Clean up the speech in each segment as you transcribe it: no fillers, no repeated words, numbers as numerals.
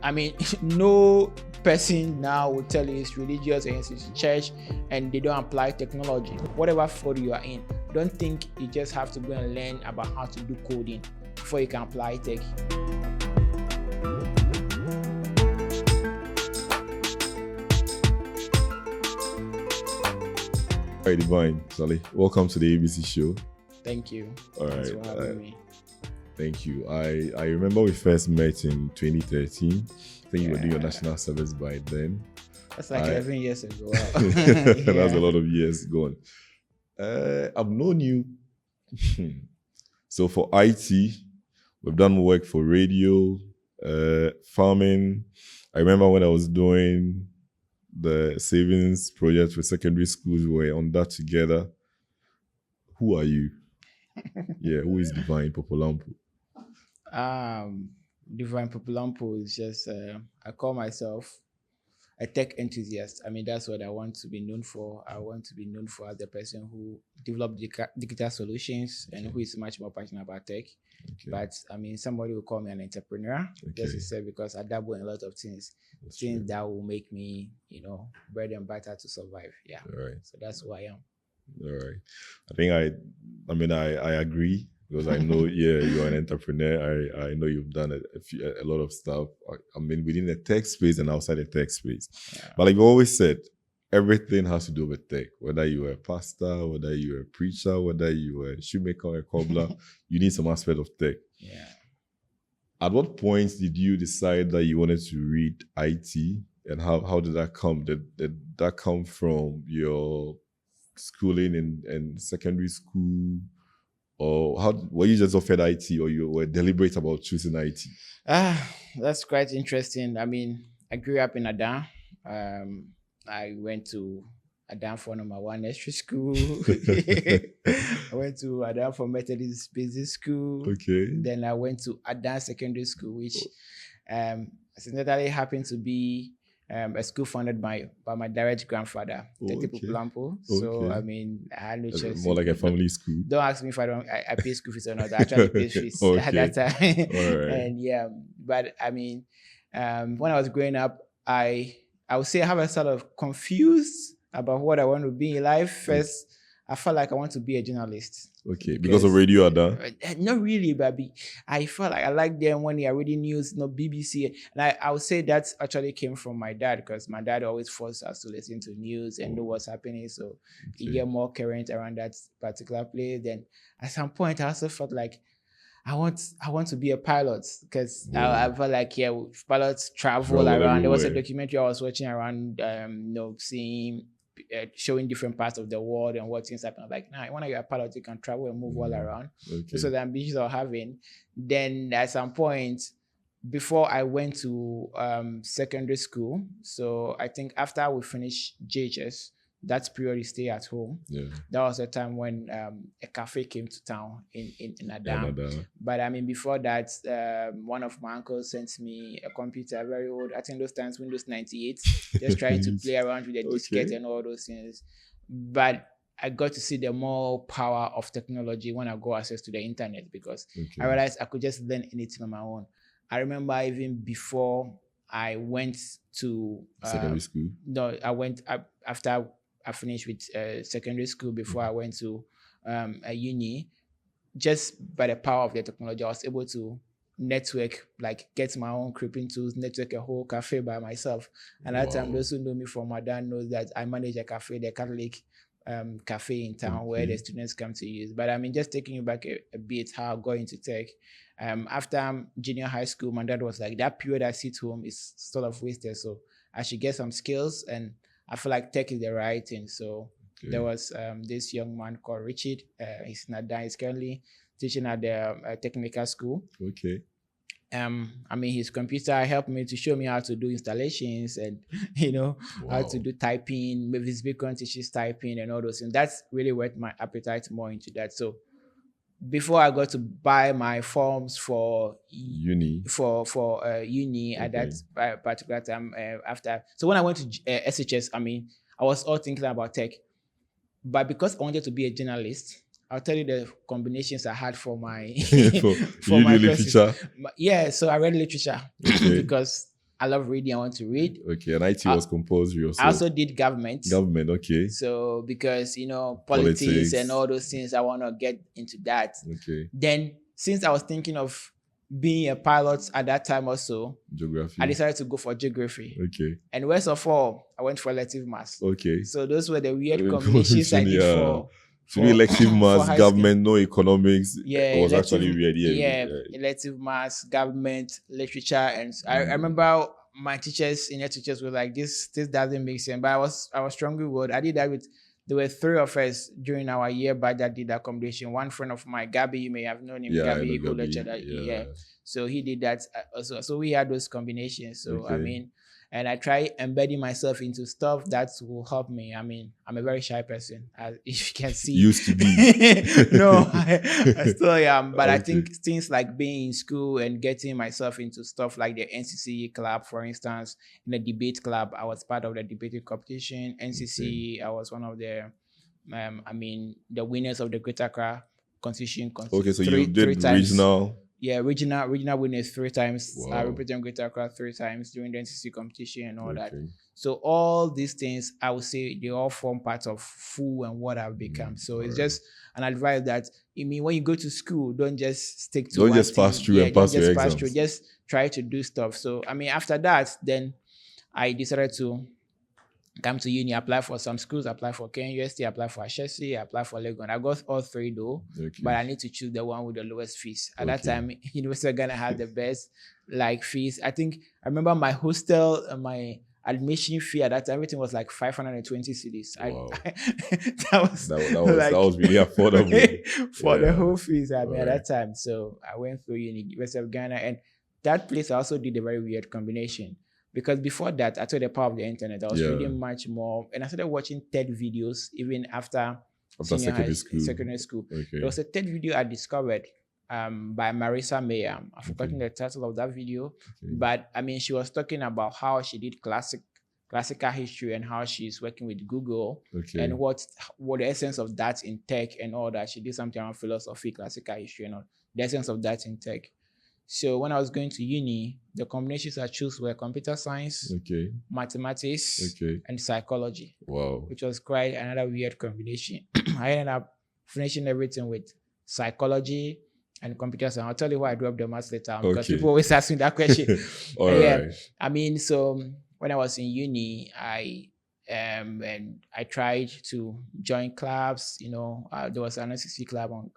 I mean, no person now will tell you it's religious or it's church and they don't apply technology. Whatever field you are in, don't think you just have to go and learn about how to do coding before you can apply tech. Hi, Divine. Sally, welcome to the ABC show. Thank you. All Thanks right. for having me. Thank you. I remember we first met in 2013. I think you were doing your national service by then. That's like 11 years ago. That's a lot of years gone. I've known you. So for IT, we've done work for radio, farming. I remember when I was doing the savings project for secondary schools, we were on that together. Who are you? Yeah, who is Divine Puplampu? Divine Puplampu is just, I call myself a tech enthusiast. I mean, that's what I want to be known for. I want to be known for as the person who developed digital solutions and who is much more passionate about tech. Okay. But I mean, somebody will call me an entrepreneur, just to say, because I dabble in a lot of things, things that will make me, bread and butter to survive. Yeah. All right. So that's who I am. All right. I think I agree, because I know, you're an entrepreneur. I know you've done a lot of stuff. I mean, within the tech space and outside the tech space. Yeah. But like you always said, everything has to do with tech. Whether you're a pastor, whether you're a preacher, whether you're a shoemaker or a cobbler, you need some aspect of tech. Yeah. At what point did you decide that you wanted to read IT, and how did that come? Did that come from your schooling in secondary school, or how were you just offered IT, or you were deliberate about choosing IT? That's quite interesting. I mean, I grew up in Adan. I went to Adan for number one nursery school. I went to Adan for Methodist Basic School. Okay. Then I went to Adan Secondary School, which accidentally happened to be a school funded by my direct grandfather, Divine Puplampu. So I mean, I had no choice. More like a family school. Don't ask me if I pay school fees or not. I actually paid fees at that time. All right. And but I mean, when I was growing up, I would say I have a sort of confused about what I want to be in life. First, I felt like I want to be a journalist. Okay, because of radio Adan? Not really, but I felt like I liked them when they are reading news, BBC. And I would say that actually came from my dad, because my dad always forced us to listen to news and know what's happening. So you get more current around that particular place. Then at some point, I also felt like I want to be a pilot, because I felt like pilots travel around. Everywhere. There was a documentary I was watching around, seeing, showing different parts of the world and what things happen. I'm like, I want to get a pilot who can travel and move all around. Okay. So the ambitions I was having. Then at some point, before I went to secondary school, so I think after we finished JHS, that period you stay at home. Yeah. That was the time when a cafe came to town in Adan. But I mean, before that, one of my uncles sent me a computer, very old. I think those times Windows 98, just trying to play around with the diskette and all those things. But I got to see the more power of technology when I got access to the internet, because I realized I could just learn anything on my own. I remember even before I went to secondary school. No, I went after I finished with secondary school, before I went to a uni. Just by the power of the technology, I was able to network, like get my own cripping tools, network a whole cafe by myself. And at that time, those who know me from Adan knows that I manage a cafe, the Catholic cafe in town, where the students come to use. But I mean, just taking you back a bit, how I got into tech. After junior high school, my dad was like, that period I sit home is sort of wasted. So I should get some skills, and I feel like tech is the right thing. So there was this young man called Richard. He's in Adan. He's currently teaching at the technical school. Okay. I mean, his computer helped me to show me how to do installations and, how to do typing. Maybe his big teaches typing and all those things. That's really whet my appetite more into that. So before I got to buy my forms for uni, at that particular time, after. So when I went to SHS, I mean, I was all thinking about tech. But because I wanted to be a journalist, I'll tell you the combinations I had for my for my literature. Yeah, so I read literature because I love reading. I want to read. Okay, and IT was compulsory also. I also did government. Government, okay. So because politics and all those things, I want to get into that. Okay. Then since I was thinking of being a pilot at that time also, Geography. I decided to go for geography. Okay. And worst of all, I went for elective maths. Okay. So those were the weird combinations I did for elective maths, government, no economics. Yeah, it was actually weird. Elective maths, government, literature, and I remember my teachers, senior teachers, were like, "This doesn't make sense." But I was strongly willed. I did that with. There were 3 of us during our year back that did that combination. One friend of mine, Gabby, you may have known him, Gabby, who lectured that year. So he did that also. So we had those combinations. So and I try embedding myself into stuff that will help me. I mean, I'm a very shy person, as if you can see. Used to be. No, I still am. But I think things like being in school and getting myself into stuff like the NCC club, for instance, in the debate club, I was part of the debating competition. NCC, I was one of the, the winners of the Greater Accra Constitution. Okay, so you did regional. Yeah, regional winners 3 times. Wow. I represent Greater Accra 3 times during the NCC competition and all that. So all these things, I would say, they all form part of who and what I've become. So it's just an advice that, when you go to school, don't just stick to Don't just pass through and pass your exams. Just try to do stuff. So, after that, then I decided to come to uni, apply for some schools, apply for KNUST, apply for Ashesi, apply for Legon. I got all 3 though, but I need to choose the one with the lowest fees. At that time, University of Ghana had the best fees. I remember my hostel, my admission fee at that time, everything was like 520 cedis. Wow. that was really affordable for the whole fees at that time. So I went through University of Ghana, and that place I also did a very weird combination. Because before that, I saw the power of the internet. I was reading much more, and I started watching TED videos even after secondary school. Okay. There was a TED video I discovered by Marissa Mayer. I've forgotten the title of that video, but she was talking about how she did classical history and how she's working with Google and what the essence of that in tech and all that. She did something around philosophy, classical history, and all the essence of that in tech. So when I was going to uni, the combinations I chose were computer science, mathematics, and psychology. Wow. Which was quite another weird combination. I ended up finishing everything with psychology and computer science. I'll tell you why I dropped the maths later because people always ask me that question. Right. So when I was in uni, and I tried to join clubs. There was an NCC club on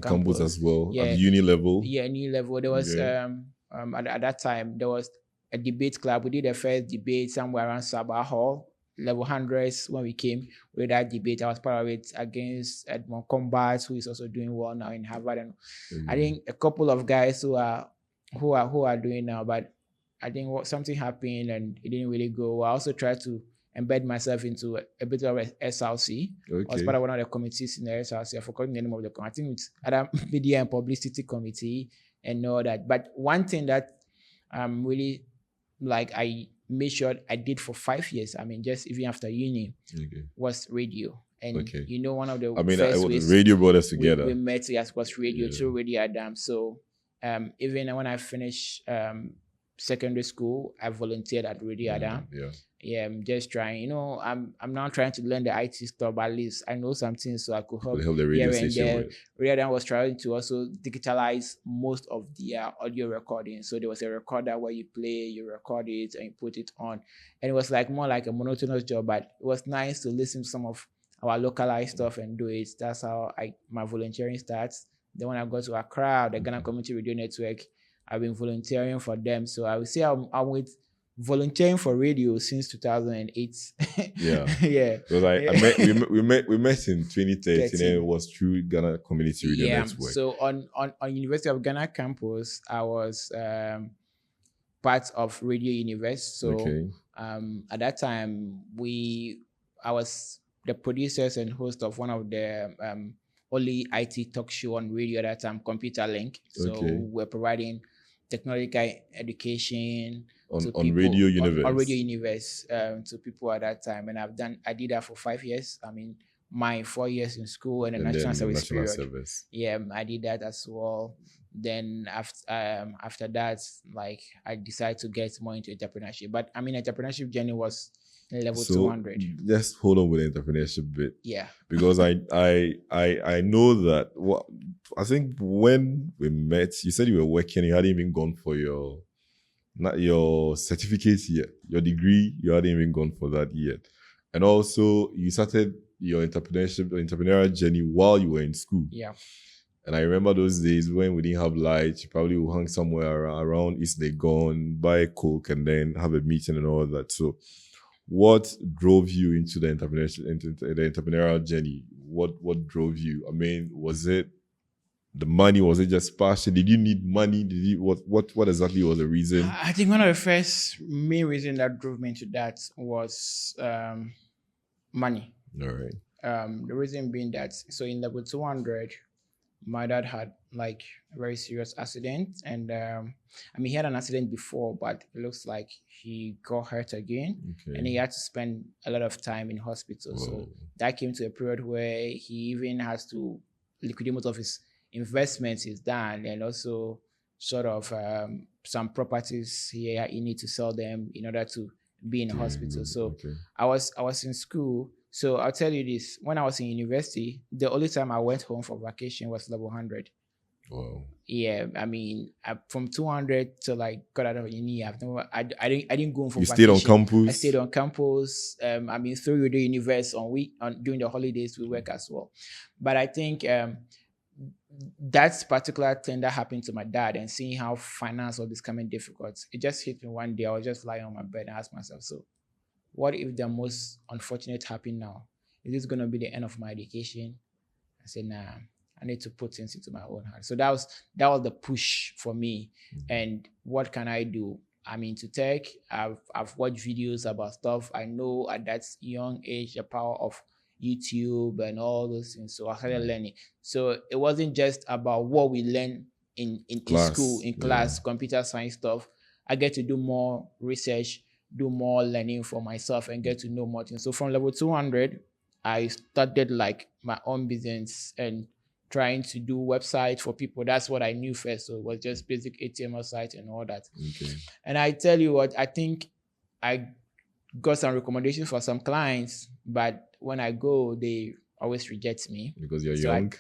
campus as well. At uni level. Yeah, uni level. There was at that time there was a debate club. We did the first debate somewhere around Sabah Hall, level 100s. When we came with that debate, I was part of it against Edmond Combat, who is also doing well now in Harvard, and I think a couple of guys who are doing now, but I think something happened and it didn't really go. I also tried to embed myself into a bit of a SLC. I was part of one of the committees in the SLC. I forgot the name of the committee. I think it's other media and publicity committee and all that. But one thing that really I made sure I did for 5 years, just even after uni, was radio. And one of the first ways radio brought us together. We met was radio through Radio Adam. So even when I finished secondary school, I volunteered at Radio Adam. I'm just trying. I'm now trying to learn the IT stuff, but at least I know some things so I could help the radio station. Radio Adam was trying to also digitalize most of the audio recording. So there was a recorder where you play, you record it, and you put it on. And it was more like a monotonous job, but it was nice to listen to some of our localized stuff and do it. That's how my volunteering starts. Then when I got to Accra, the Ghana Community Radio Network, I've been volunteering for them. So I would say I'm with volunteering for radio since 2008. Yeah. Because we met in 2013 and it was through Ghana Community Radio Network. So on University of Ghana campus, I was part of Radio Universe. So at that time, I was the producers and host of one of the only IT talk show on radio at that time, Computer Link. So we're providing technological education on Radio Universe. On Radio Universe to people at that time. And I did that for 5 years. My 4 years in school and the national service period. Service. Yeah, I did that as well. Then after that, like I decided to get more into entrepreneurship. But I mean, entrepreneurship journey was level So 200. just hold on with the entrepreneurship bit. Yeah. Because I know that what I think when we met, you said you were working, you hadn't even gone for your not your certificate yet, your degree, you hadn't even gone for that yet. And also you started your entrepreneurial journey while you were in school. Yeah. And I remember those days when we didn't have lights, you probably would hang somewhere around East Legon, buy a Coke, and then have a meeting and all that. So what drove you into the entrepreneurial journey? What drove you? I mean, was it the money? Was it just passion? Did you need money? Did you what exactly was the reason? I think one of the first main reasons that drove me into that was money. All right. The reason being that, so in level 200, my dad had like a very serious accident, and I mean, he had an accident before, but it looks like he got hurt again, Okay. and he had to spend a lot of time in hospital. So Whoa. that came to a period where he even has to liquidate most of his investments he's done, and also sort of some properties here he need to sell them in order to be in hospital. So Okay. I was in school. So I'll tell you this: when I was in university, the only time I went home for vacation was level 100. Wow. Yeah, I mean, from 200 to like got out of uni, I didn't go home for You vacation. stayed on campus? I stayed on campus. I mean, through the universe on during the holidays we work as well. But I think that particular thing that happened to my dad and seeing how finance was becoming difficult, it just hit me one day. I was just lying on my bed and asked myself, so what if the most unfortunate happen now? Is this going to be the end of my education? I said, nah, I need to put things into my own hands. So that was the push for me. And what can I do? I'm into tech. I've watched videos about stuff. I know at that young age the power of YouTube and all those things. So I started learning. So it wasn't just about what we learn in school, in class, computer science stuff. I get to do more research, do more learning for myself, and get to know more things. So from level 200, I started like my own business and trying to do websites for people. That's what I knew first. So it was just basic HTML site and all that. Okay. And I tell you what, I think I got some recommendations for some clients, but when I go, they always reject me. Because you're young?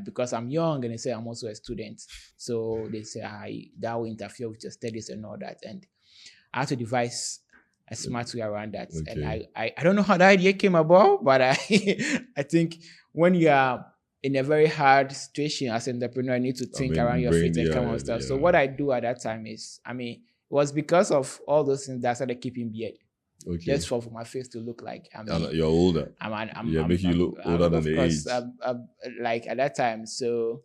Because I'm young, and they say I'm also a student. So they say that will interfere with your studies and all that. And I had to devise a smart way around that. Okay. And I don't know how the idea came about, but I I think when you are in a very hard situation as an entrepreneur, you need to think around your feet and come on stuff. So what I do at that time is, I mean, it was because of all those things that I started keeping beard. Okay. Just for my face to look like you're older. Make you look older than the age. Like at that time. So,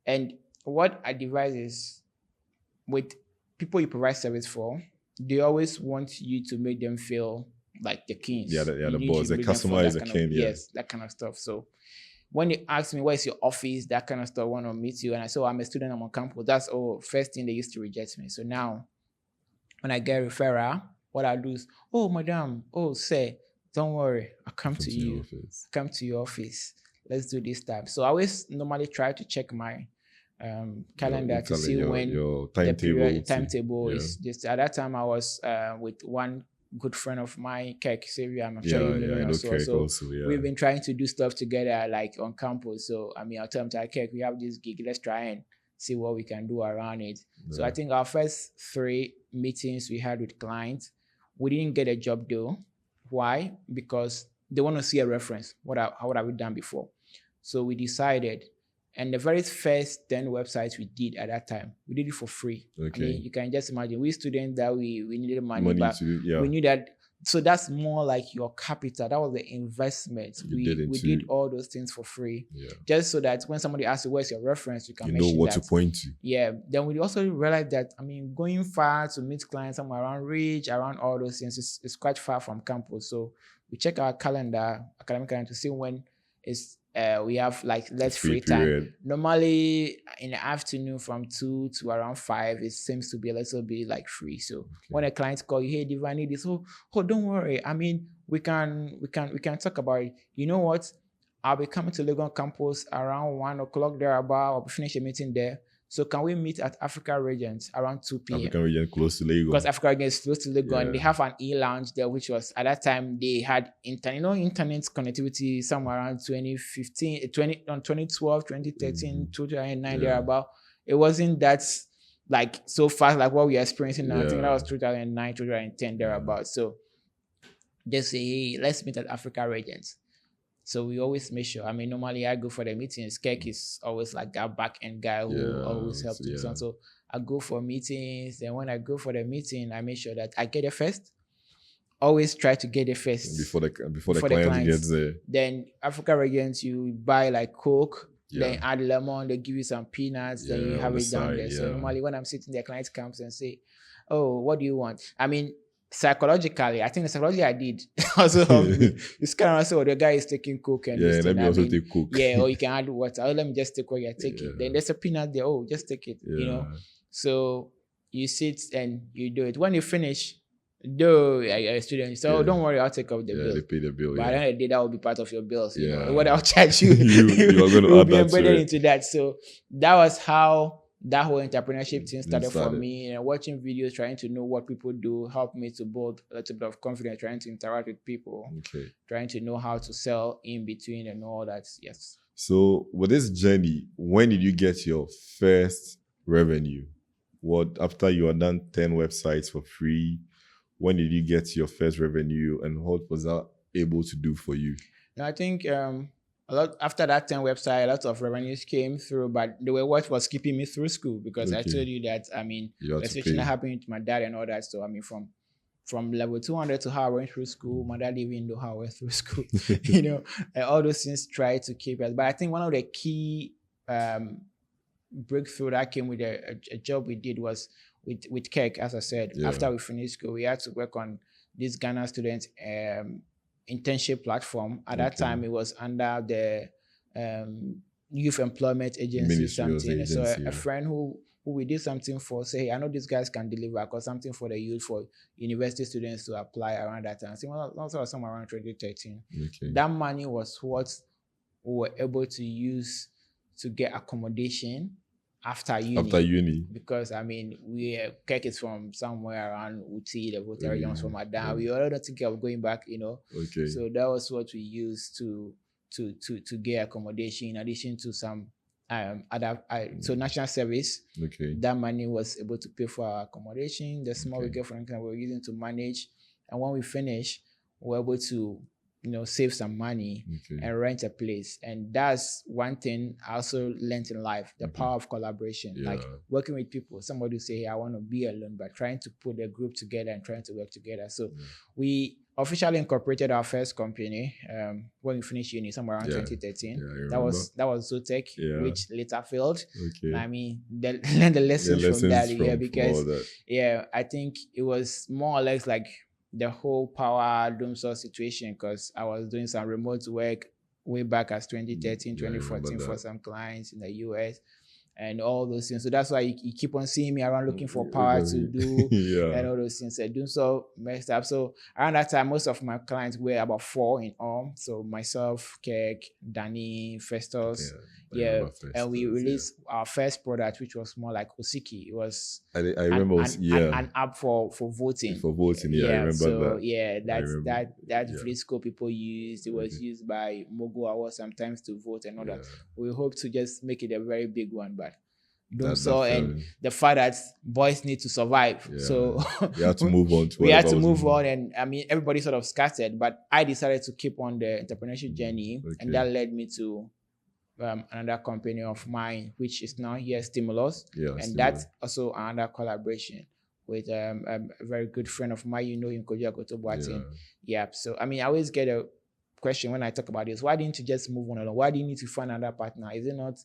and what I devise is, with people you provide service for, they always want you to make them feel like the kings. The boss. The customer is a king. Yes, that kind of stuff. So when they ask me, where's your office, that kind of stuff, I want to meet you. And I say, I'm a student, I'm on campus. That's first thing they used to reject me. So now when I get referral, what I do is, oh, madam, oh, sir, don't worry. I'll come to you. Come to your office. Let's do this time. So I always normally try to check my calendar to see when your timetable is. Just at that time I was with one good friend of mine, Kirk Xavier. I'm sure you know also. We've been trying to do stuff together like on campus. So I mean, I'll tell him, Kirk, we have this gig, let's try and see what we can do around it. So I think our first 3 meetings we had with clients, we didn't get a job though. Why? Because they want to see a reference. How have we done before? So we decided. And the very first 10 websites we did at that time, we did it for free. Okay. I mean, you can just imagine, we students that we needed money but we knew that. So that's more like your capital. That was the investment. We did all those things for free. Yeah. Just so that when somebody asks you, where's your reference, you can mention know what that. To point to. Yeah. Then we also realized that, I mean, going far to meet clients somewhere around Ridge, around all those things, is quite far from campus. So we check our calendar, academic calendar, to see when it's we have like less free time. Normally in the afternoon from 2 to around 5, it seems to be a little bit like free. So when a client call you, hey, Divine, I need this. Oh, don't worry. I mean, we can talk about it. You know what? I'll be coming to Legon campus around 1 o'clock thereabout. I'll finish a meeting there. So can we meet at Africa Regent around 2 p.m.? African region close to Lagos. Because Africa Regent is close to Lagos, and they Yeah. have an e-lounge there, which was at that time they had internet connectivity somewhere around 2015, 2012, 2013, 2009, Yeah. thereabout. It wasn't that like so fast like what we are experiencing now. I think that Yeah. was 2009, 2010, thereabout. So they say, hey, let's meet at Africa Regent. So we always make sure. I mean, normally I go for the meetings. Kek is always like that back end guy who Yeah, always helps me. yeah. So I go for meetings. Then when I go for the meeting, I make sure that I get it first. Always try to get it first Before the Before the client clients. gets there. Then Africa Regents, you buy like Coke, then Yeah. add lemon, they give you some peanuts, then you Yeah, have on it the down side, there. So yeah. normally when I'm sitting there, client comes and say, oh, what do you want? I mean, psychologically, I think the psychology I did also helped me. You scan around, say, oh, the guy is taking Coke and Yeah, this and thing. let me I also mean, take Coke. yeah, or you can add water. Oh, let me just take what you're taking. Yeah. Then there's a peanut there. Oh, just take it. You know. Yeah. So you sit and you do it. When you finish, though you're a student, so Yeah. don't worry, I'll take up the Yeah, bill. they pay the bill. But at the Yeah. end of the day, that will be part of your bills. You Yeah. know, what I'll charge you, You are gonna it will add be that to embedded it. into that. So that was how that whole entrepreneurship thing started for started. me. And watching videos, trying to know what people do, helped me to build a little bit of confidence, trying to interact with people, Okay. trying to know how to sell in between and all that. Yes. So with this journey, when did you get your first revenue? What after you had done 10 websites for free? When did you get your first revenue, and what was that able to do for you? Now, I think a lot after that 10 website, a lot of revenues came through, but they were what was keeping me through school, because I Okay. told you that, I mean, You had the to situation pay. that happened to my dad and all that. So I mean, from level 200 to how I went through school, my dad even knew how I went through school, you know, and all those things try to keep us. But I think one of the key breakthrough that came with a job we did was with Kek, as I said. Yeah. After we finished school, we had to work on this Ghana student internship platform. At that Okay. time, it was under the Youth Employment Agency, Ministry of something. So agency, a yeah. friend who we did something for, say, hey, I know these guys can deliver, because something for the youth, for university students to apply around that time. I think also somewhere around 2013. Okay. That money was what we were able to use to get accommodation after uni. After uni. Because I mean, Kek is from somewhere around Uti, the Volta region was from Adan. Yeah. We already don't think of going back, you know. Okay. So that was what we used to get accommodation, in addition to some other so national service. Okay. That money was able to pay for our accommodation. The small we Okay. get from income we were using to manage, and when we finish, we were able to, you know, save some money Okay. and rent a place. And that's one thing I also learned in life, the power of collaboration. Like Yeah. working with people. Somebody will say, hey, I want to be alone, but trying to put a group together and trying to work together. So we officially incorporated our first company when we finished uni, somewhere around Yeah. 2013. Yeah, I that was remember. Zotec, Yeah. which later failed. Okay. I mean, learn the lessons from that, from all because that. yeah, I think it was more or less like the whole power doom source situation, because I was doing some remote work way back as 2013, Yeah, I remember 2014 for that. some clients in the US and all those things. So that's why you keep on seeing me around looking for power to do Yeah. and all those things. Doom so messed up. So around that time, most of my clients were about 4 in all. So myself, Kek, Danny, Festus. I Yeah, remember and we Festus, released our first product, which was more like Osiki. It was I remember. an app for voting. For voting. Yeah, I remember so, that. Yeah, that's remember. that Yeah. Vlisco people used. It was Okay. used by Mogo Awards sometimes to vote and all that. Yeah. We hope to just make it a very big one, but That and felt- the fact that boys need to survive. Yeah. So We had to move on. To we had whatever to was move involved. on, and I mean everybody sort of scattered, but I decided to keep on the entrepreneurship journey, Okay. and that led me to another company of mine, which is now here, Stimulus, Yeah, and Stimulus. that's also another collaboration with a very good friend of mine, you know him, Koja Kotobuatin. Yeah. So I mean, I always get a question when I talk about this: why didn't you just move on alone? Why do you need to find another partner? Is it not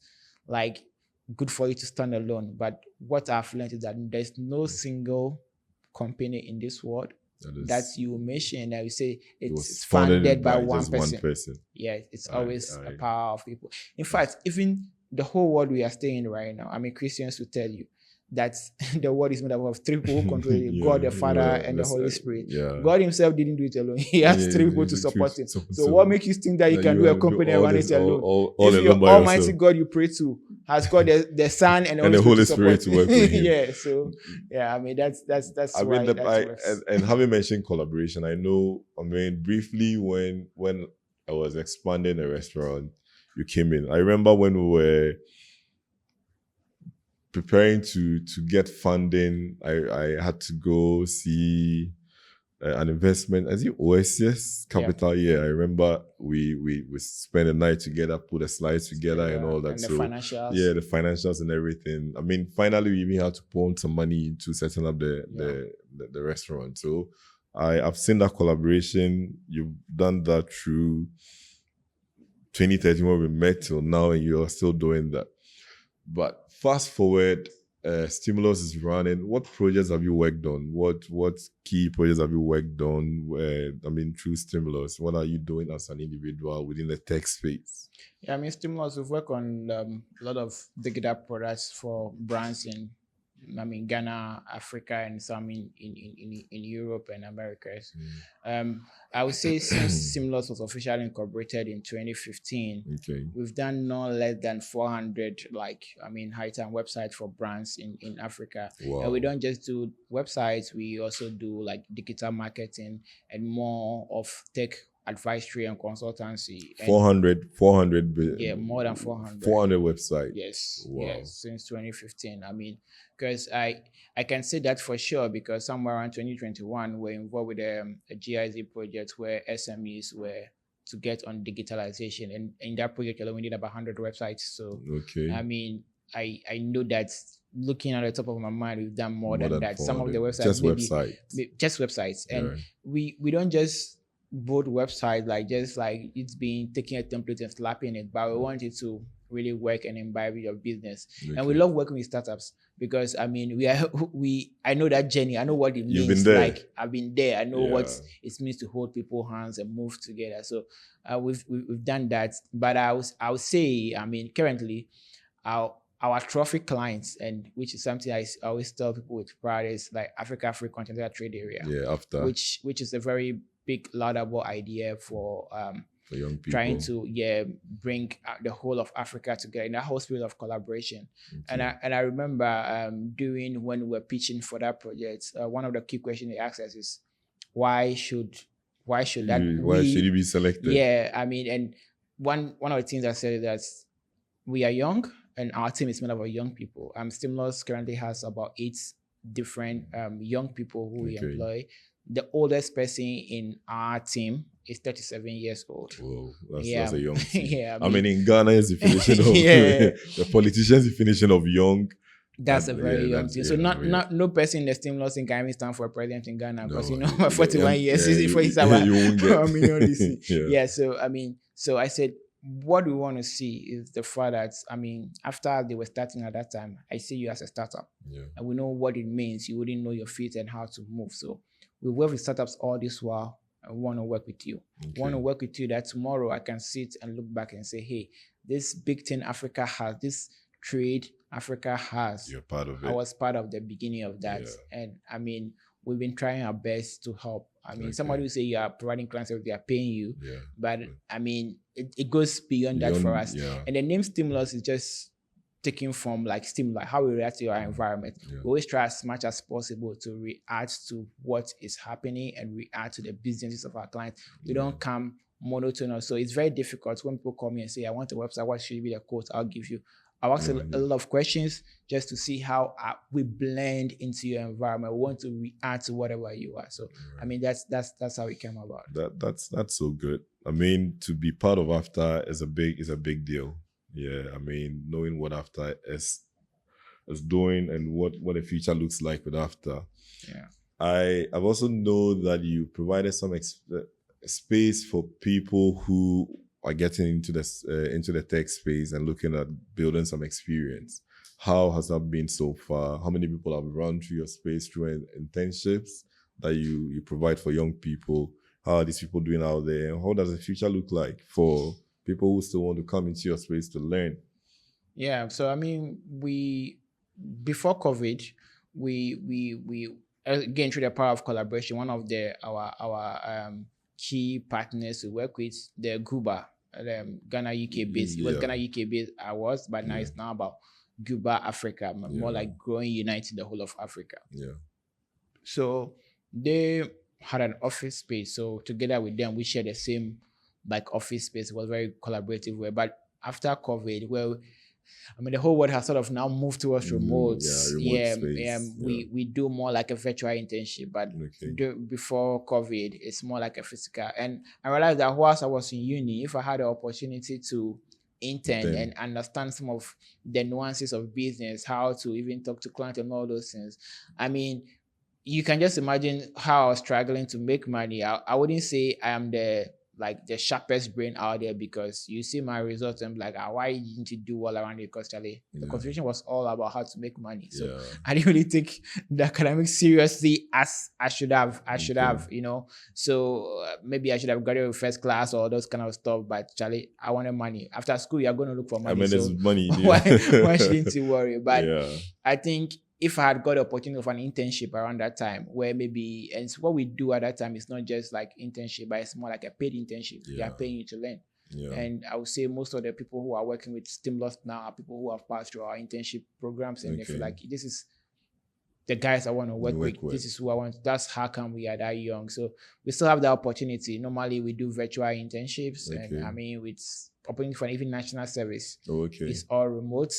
like good for you to stand alone? But what I've learned is that there's no single company in this world that you mention that you say it's funded by one just person. One person. Yeah, it's always a power of people. In fact, even the whole world we are staying in right now, I mean, Christians will tell you that the world is made up of 3 people who control it: God, the Father, and the Holy Spirit. Yeah. God himself didn't do it alone. He has 3 people to support him. So what makes you think that you can do a company and run it alone? All If alone your by Almighty yourself. God you pray to has got the Son and And the Holy Spirit to work with him. Yeah, so yeah, I mean that's I why mean, that works. and having mentioned collaboration, I know. I mean, briefly when I was expanding a restaurant, you came in. I remember when we were preparing to get funding. I had to go see an investment. I think Oasis Capital. Yeah, I remember we spent a night together, put the slides together, and all that. And the so financials. yeah, the financials and everything. I mean, finally we even had to pour some money into setting up the restaurant. So I've seen that collaboration. You've done that through 2013 when we met till now, and you're still doing that. But fast forward, Stimulus is running. What projects have you worked on? What key projects have you worked on? I mean, through Stimulus, what are you doing as an individual within the tech space? Yeah, I mean, Stimulus, we've worked on a lot of digital products for brands in, I mean, Ghana, Africa, and some in Europe and Americas. I would say since Stimulus was officially incorporated in 2015, Okay. we've done no less than 400, high-time websites for brands in Africa. Wow. And we don't just do websites, we also do like digital marketing and more of tech advisory and consultancy. And 400. Yeah, more than 400. 400 websites. Yes. Wow. Yes, since 2015. I mean, because I can say that for sure, because somewhere around 2021, we're involved with a GIZ project where SMEs were to get on digitalization. And in that project alone, we did about 100 websites. So, okay. I mean, I know that looking at the top of my mind, we've done more than that. 400. Some of the websites, just websites. And we don't just build websites like it's being taking a template and slapping it, but we want it to really work and imbibe your business. Okay. And we love working with startups because I mean I know that journey. I know what it means. You've been there. Like I've been there. I know what it means to hold people's hands and move together. So we've done that. But I would say, I mean, currently our trophy clients, and which is something I always tell people with pride, is like Africa Free Continental Trade Area. Yeah, after which is a very big laudable idea for young people, trying to bring the whole of Africa together in that whole spirit of collaboration. Okay. And I remember when we were pitching for that project, one of the key questions they asked us is why should you be selected? Yeah, I mean, and one of the things I said is that we are young and our team is made up of young people. Stimulus currently has about 8 different young people who we employ. The oldest person in our team is 37 years old. Whoa, that's a young team. Yeah, I mean, in Ghana, is definition of the politician's definition of young. That's a very young team. So no person in the Stimulus in Ghana stand for president in Ghana because 41 years is before he's about Yeah. So I mean, so I said, what we want to see is the fact that, I mean, after they were starting at that time, I see you as a startup. Yeah. And we know what it means. You wouldn't know your feet and how to move. So we work with startups all this while. I want to work with you. Okay. I want to work with you that tomorrow I can sit and look back and say, hey, this big thing Africa has, this trade Africa has. You're part of it. I was part of the beginning of that. Yeah. And I mean, we've been trying our best to help. I mean, somebody will say you are providing client service, they are paying you. Yeah. But I mean, it goes beyond that for us. Yeah. And the name Stimulus is just taken from like stimuli, how we react to our environment. Yeah. We always try as much as possible to react to what is happening and react to the businesses of our clients. We don't come monotonous. So it's very difficult when people call me and say, I want a website, what should be the quote I'll give you? I ask a lot of questions just to see how we blend into your environment. We want to react to whatever you are. So, I mean, that's how it came about. That's so good. I mean, to be part of AFTA is a big deal. Yeah, I mean, knowing what AFTA is doing and what the future looks like with AFTA. Yeah, I've also know that you provided some space for people who are getting into the tech space and looking at building some experience. How has that been so far? How many people have run through your space through internships that you provide for young people? How are these people doing out there? And how does the future look like for people who still want to come into your space to learn? Yeah, so I mean, before COVID, we again through the power of collaboration, one of our key partners we work with, the Guba. Ghana UK based. It was Yeah. Ghana UK based. But now Yeah. it's now about Cuba Africa, more Yeah. like growing, uniting the whole of Africa. Yeah. So they had an office space. So together with them, we shared the same like office space. It was very collaborative way. But after COVID, well, I mean, the whole world has sort of now moved towards remote. Remote space. We do more like a virtual internship, but before COVID, it's more like a physical. And I realized that whilst I was in uni, if I had the opportunity to intern and understand some of the nuances of business, how to even talk to clients and all those things, I mean, you can just imagine how I was struggling to make money. I wouldn't say I am the sharpest brain out there, because you see my results and I'm like, why didn't you do all around it? Because Charlie, the conversation was all about how to make money. So I didn't really take the academics seriously as I should have. So maybe I should have graduated with first class or those kind of stuff. But Charlie, I wanted money. After school, you're going to look for money. I mean, there's money. Why shouldn't you worry? But I think if I had got the opportunity of an internship around that time, where maybe, and so what we do at that time is not just like internship, but it's more like a paid internship. They are paying you to learn. And I would say most of the people who are working with stimulus now are people who have passed through our internship programs, and they feel like this is the guys I want to work with. This is who I want. That's how come we are that young. So we still have the opportunity. Normally we do virtual internships, and I mean, with opportunity for even national service. It's all remote.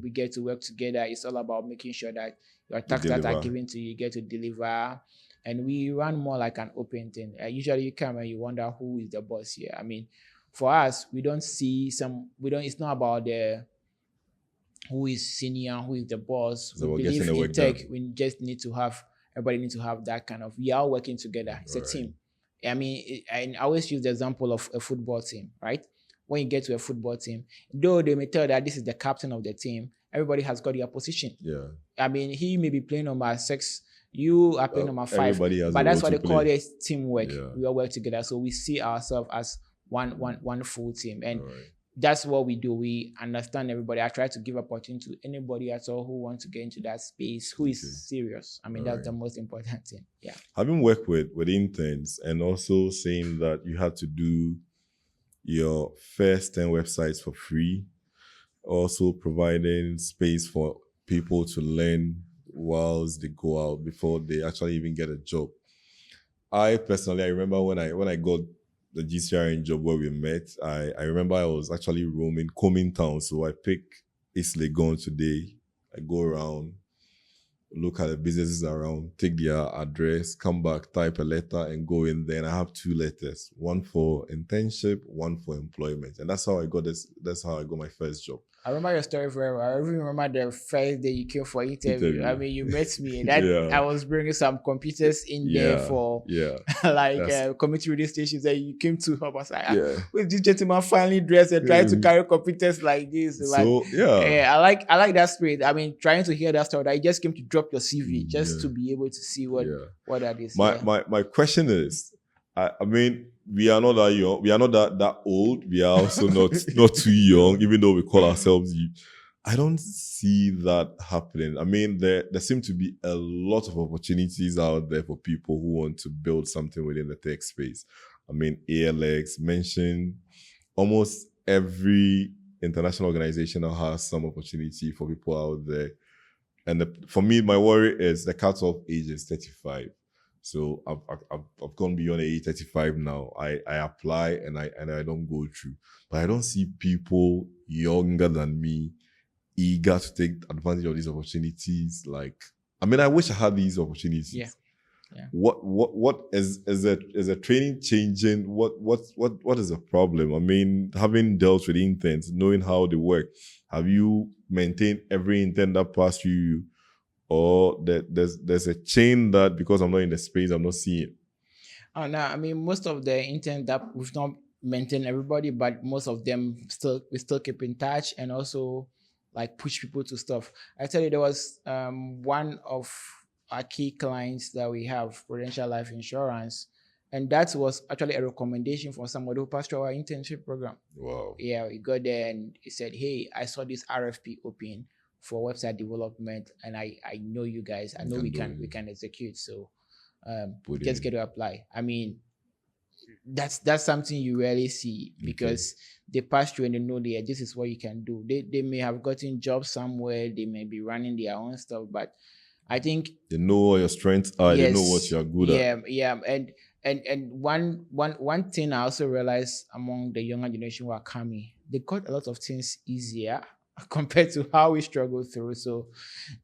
We get to work together. It's all about making sure that your tasks that are given to you get to deliver. And we run more like an open thing. Usually you come and you wonder who is the boss here. I mean, for us, it's not about who is senior, who is the boss. So we believe in tech. We just need to have, everybody needs to have that kind of, we are working together. It's a team. I mean, I always use the example of a football team, right? When you get to a football team, though they may tell that this is the captain of the team, everybody has got their position. I mean, he may be playing number 6, you are playing number 5, but that's why they call it teamwork. We all work together, so we see ourselves as one full team, and that's what we do. We understand everybody. I try to give opportunity to anybody at all who wants to get into that space, who is serious. I mean, that's the most important thing. Having worked with interns, and also saying that you had to do your first 10 websites for free, also providing space for people to learn whilst they go out before they actually even get a job. I remember when I got the GCRN job where we met, I remember I was actually combing town. So I pick East Legon today. I go around, look at the businesses around, take their address, come back, type a letter, and go in there. And I have 2 letters, one for internship, one for employment. And that's how I got this. That's how I got my first job. I remember your story very well. I even remember the first day you came for interview. I mean, you met me, and I was bringing some computers in there for community radio stations that you came to help us. With this gentleman finally dressed and trying to carry computers like this. So I like that spirit. I mean, trying to hear that story, that you just came to drop your CV just to be able to see what that is. My question is, I mean, we are not that young. We are not that old. We are also not too young, even though we call ourselves youth. I don't see that happening. I mean, there seem to be a lot of opportunities out there for people who want to build something within the tech space. I mean, ALX mentioned almost every international organization now has some opportunity for people out there. And for me, my worry is the cutoff age is 35. So I've gone beyond the age 35 now. I apply and I don't go through. But I don't see people younger than me eager to take advantage of these opportunities. I mean, I wish I had these opportunities. Yeah. What is a training changing? What is the problem? I mean, having dealt with interns, knowing how they work, have you maintained every intern that passed through you? Or there's a chain that because I'm not in the space, I'm not seeing? Oh no, I mean, most of the interns that we've not maintained everybody, but most of them we still keep in touch, and also like push people to stuff. I tell you, there was one of our key clients that we have, Prudential Life Insurance, and that was actually a recommendation from somebody who passed through our internship program. Wow. Yeah, we got there and he said, "Hey, I saw this RFP open for website development, and I know you guys. I know we can execute. So just get to apply." I mean, that's something you rarely see Okay. because they pass through and they know that this is what you can do. They may have gotten jobs somewhere, they may be running their own stuff, but I think They know what your strengths are. They know what yes, you are good at. yeah, and one thing I also realized among the younger generation who are coming, they got a lot of things easier compared to how we struggle through. So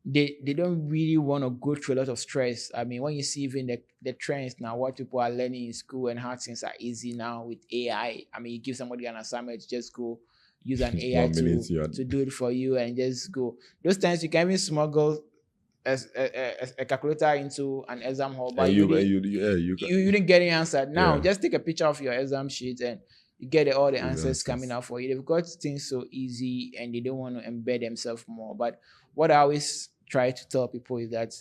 they don't really want to go through a lot of stress. I mean, when you see even the trends now, what people are learning in school and how things are easy now with AI. I mean, you give somebody an assignment, just go use an AI 1 minute, you are to do it for you and just go. Those times you can even smuggle a calculator into an exam hall, but and you you, didn't yeah, you can. you didn't get any answer. Now Yeah. just take a picture of your exam sheet and you get all the Those answers coming out for you. They've got things so easy and they don't want to embed themselves more. But what I always try to tell people is that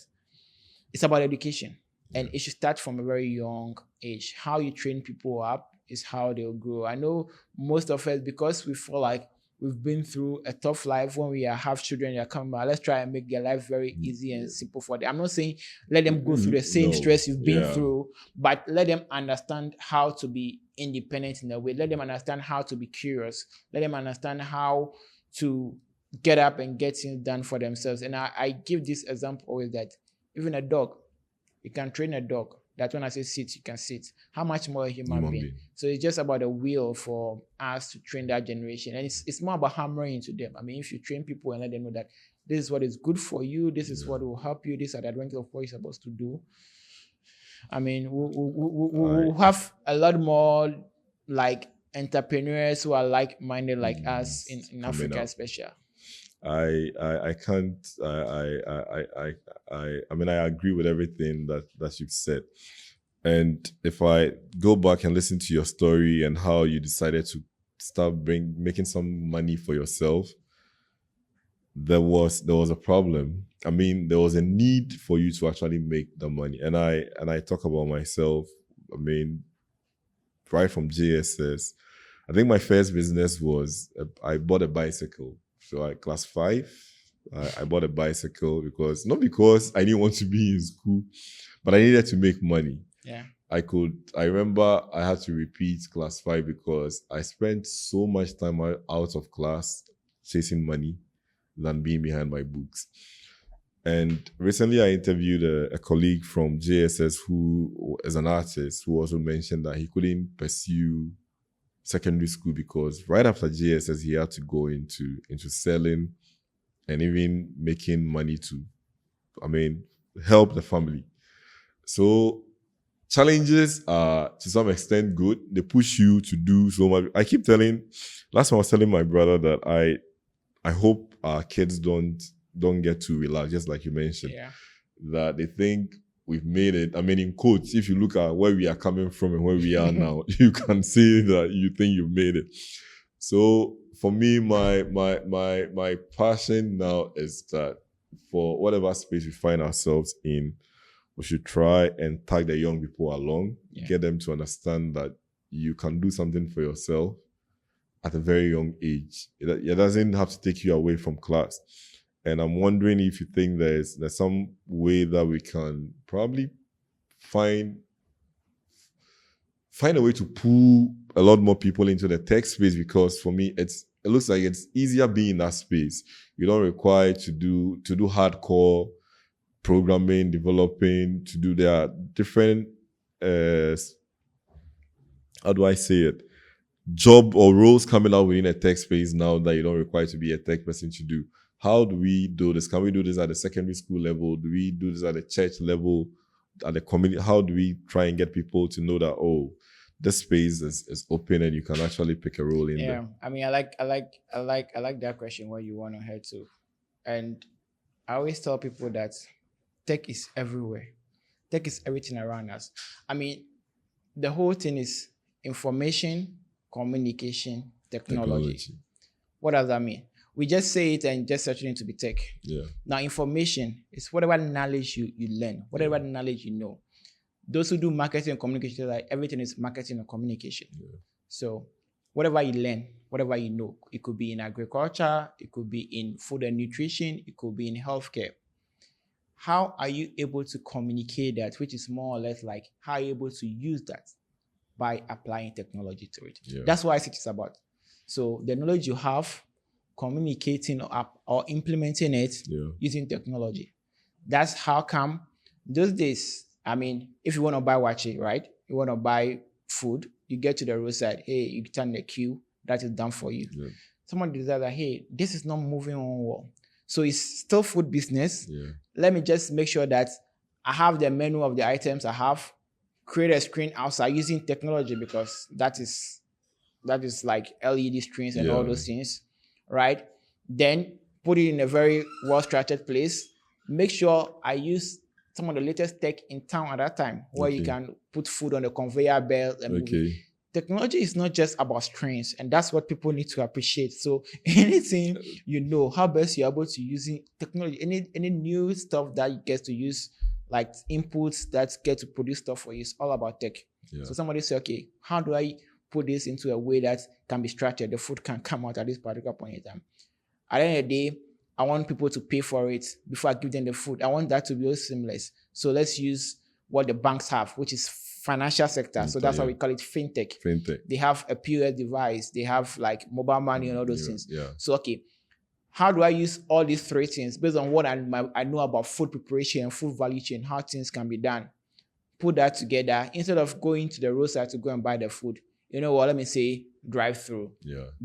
it's about education and it should start from a very young age. How you train people up is how they'll grow. I know most of us, because we feel like we've been through a tough life when we have children that are coming out, let's try and make their life very easy and simple for them. I'm not saying let them go through the same No. stress you've been Yeah. through, but let them understand how to be independent in a way. Let them understand how to be curious. Let them understand how to get up and get things done for themselves. And I give this example always that even a dog, you can train a dog that when I say sit, you can sit. How much more a human being? So it's just about the will for us to train that generation. And it's more about hammering into them. I mean, if you train people and let them know that this is what is good for you, this is what will help you, these are the advantages of what you're supposed to do. I mean, we'll have a lot more like entrepreneurs who are like-minded like us in Africa, especially. I can't. I mean, I agree with everything that you've said. And if I go back and listen to your story and how you decided to start making some money for yourself, there was a problem. I mean, there was a need for you to actually make the money. And I talk about myself. I mean, right from JSS, I think my first business was I bought a bicycle. So class 5, I bought a bicycle not because I didn't want to be in school, but I needed to make money. Yeah. I remember I had to repeat class 5 because I spent so much time out of class chasing money than being behind my books. And recently I interviewed a colleague from JSS who is an artist who also mentioned that he couldn't pursue secondary school because right after JSS he had to go into selling and even making money to, I mean, help the family. So challenges are to some extent good. They push you to do so much. Last time I was telling my brother that I hope our kids don't get too relaxed, just like you mentioned. Yeah. That they think we've made it. I mean, in quotes, if you look at where we are coming from and where we are now, you can see that you think you've made it. So for me, my passion now is that for whatever space we find ourselves in, we should try and tag the young people along, get them to understand that you can do something for yourself at a very young age. It doesn't have to take you away from class. And I'm wondering if you think there's some way that we can probably find a way to pull a lot more people into the tech space, because for me, it looks like it's easier being in that space. You don't require to do hardcore programming, developing, to do their different, how do I say it, job or roles coming out within a tech space now that you don't require to be a tech person to do. How do we do this? Can we do this at the secondary school level? Do we do this at the church level, at the community? How do we try and get people to know that, oh, this space is open and you can actually pick a role in there? Yeah, I mean, I like that question where you want to head to, and I always tell people that tech is everywhere. Tech is everything around us. I mean, the whole thing is information, communication, technology. What does that mean? We just say it and just search it to be tech. Yeah. Now, information is whatever knowledge you learn, whatever knowledge you know. Those who do marketing and communication, like everything is marketing and communication. Yeah. So whatever you learn, whatever you know, it could be in agriculture, it could be in food and nutrition, it could be in healthcare. How are you able to communicate that, which is more or less like how are you able to use that? by applying technology to it. Yeah. That's what ICT is about. So the knowledge you have, communicating or implementing it using technology. That's how come those days, I mean, if you want to buy wachi, right? You want to buy food, you get to the roadside, hey, you turn the queue, that is done for you. Yeah. Someone decides that, hey, this is not moving on well. So it's still food business. Yeah. Let me just make sure that I have the menu of the items I have, create a screen outside using technology, because that is like LED screens and all those things, right? Then put it in a very well-structured place. Make sure I use some of the latest tech in town at that time, where you can put food on the conveyor belt and move it. Technology is not just about screens, and that's what people need to appreciate. So anything how best you're able to using technology, any new stuff that you get to use, like inputs that get to produce stuff for you, it's all about tech. So somebody say, okay, how do I put this into a way that can be structured? The food can come out at this particular point in time. At the end of the day, I want people to pay for it before I give them the food. I want that to be all seamless. So let's use what the banks have, which is financial sector. So that's why we call it fintech. They have a POS device. They have like mobile money and all those things. So, okay, how do I use all these three things based on what I know about food preparation and food value chain, how things can be done? Put that together instead of going to the roadside to go and buy the food. You know what? Let me say drive through.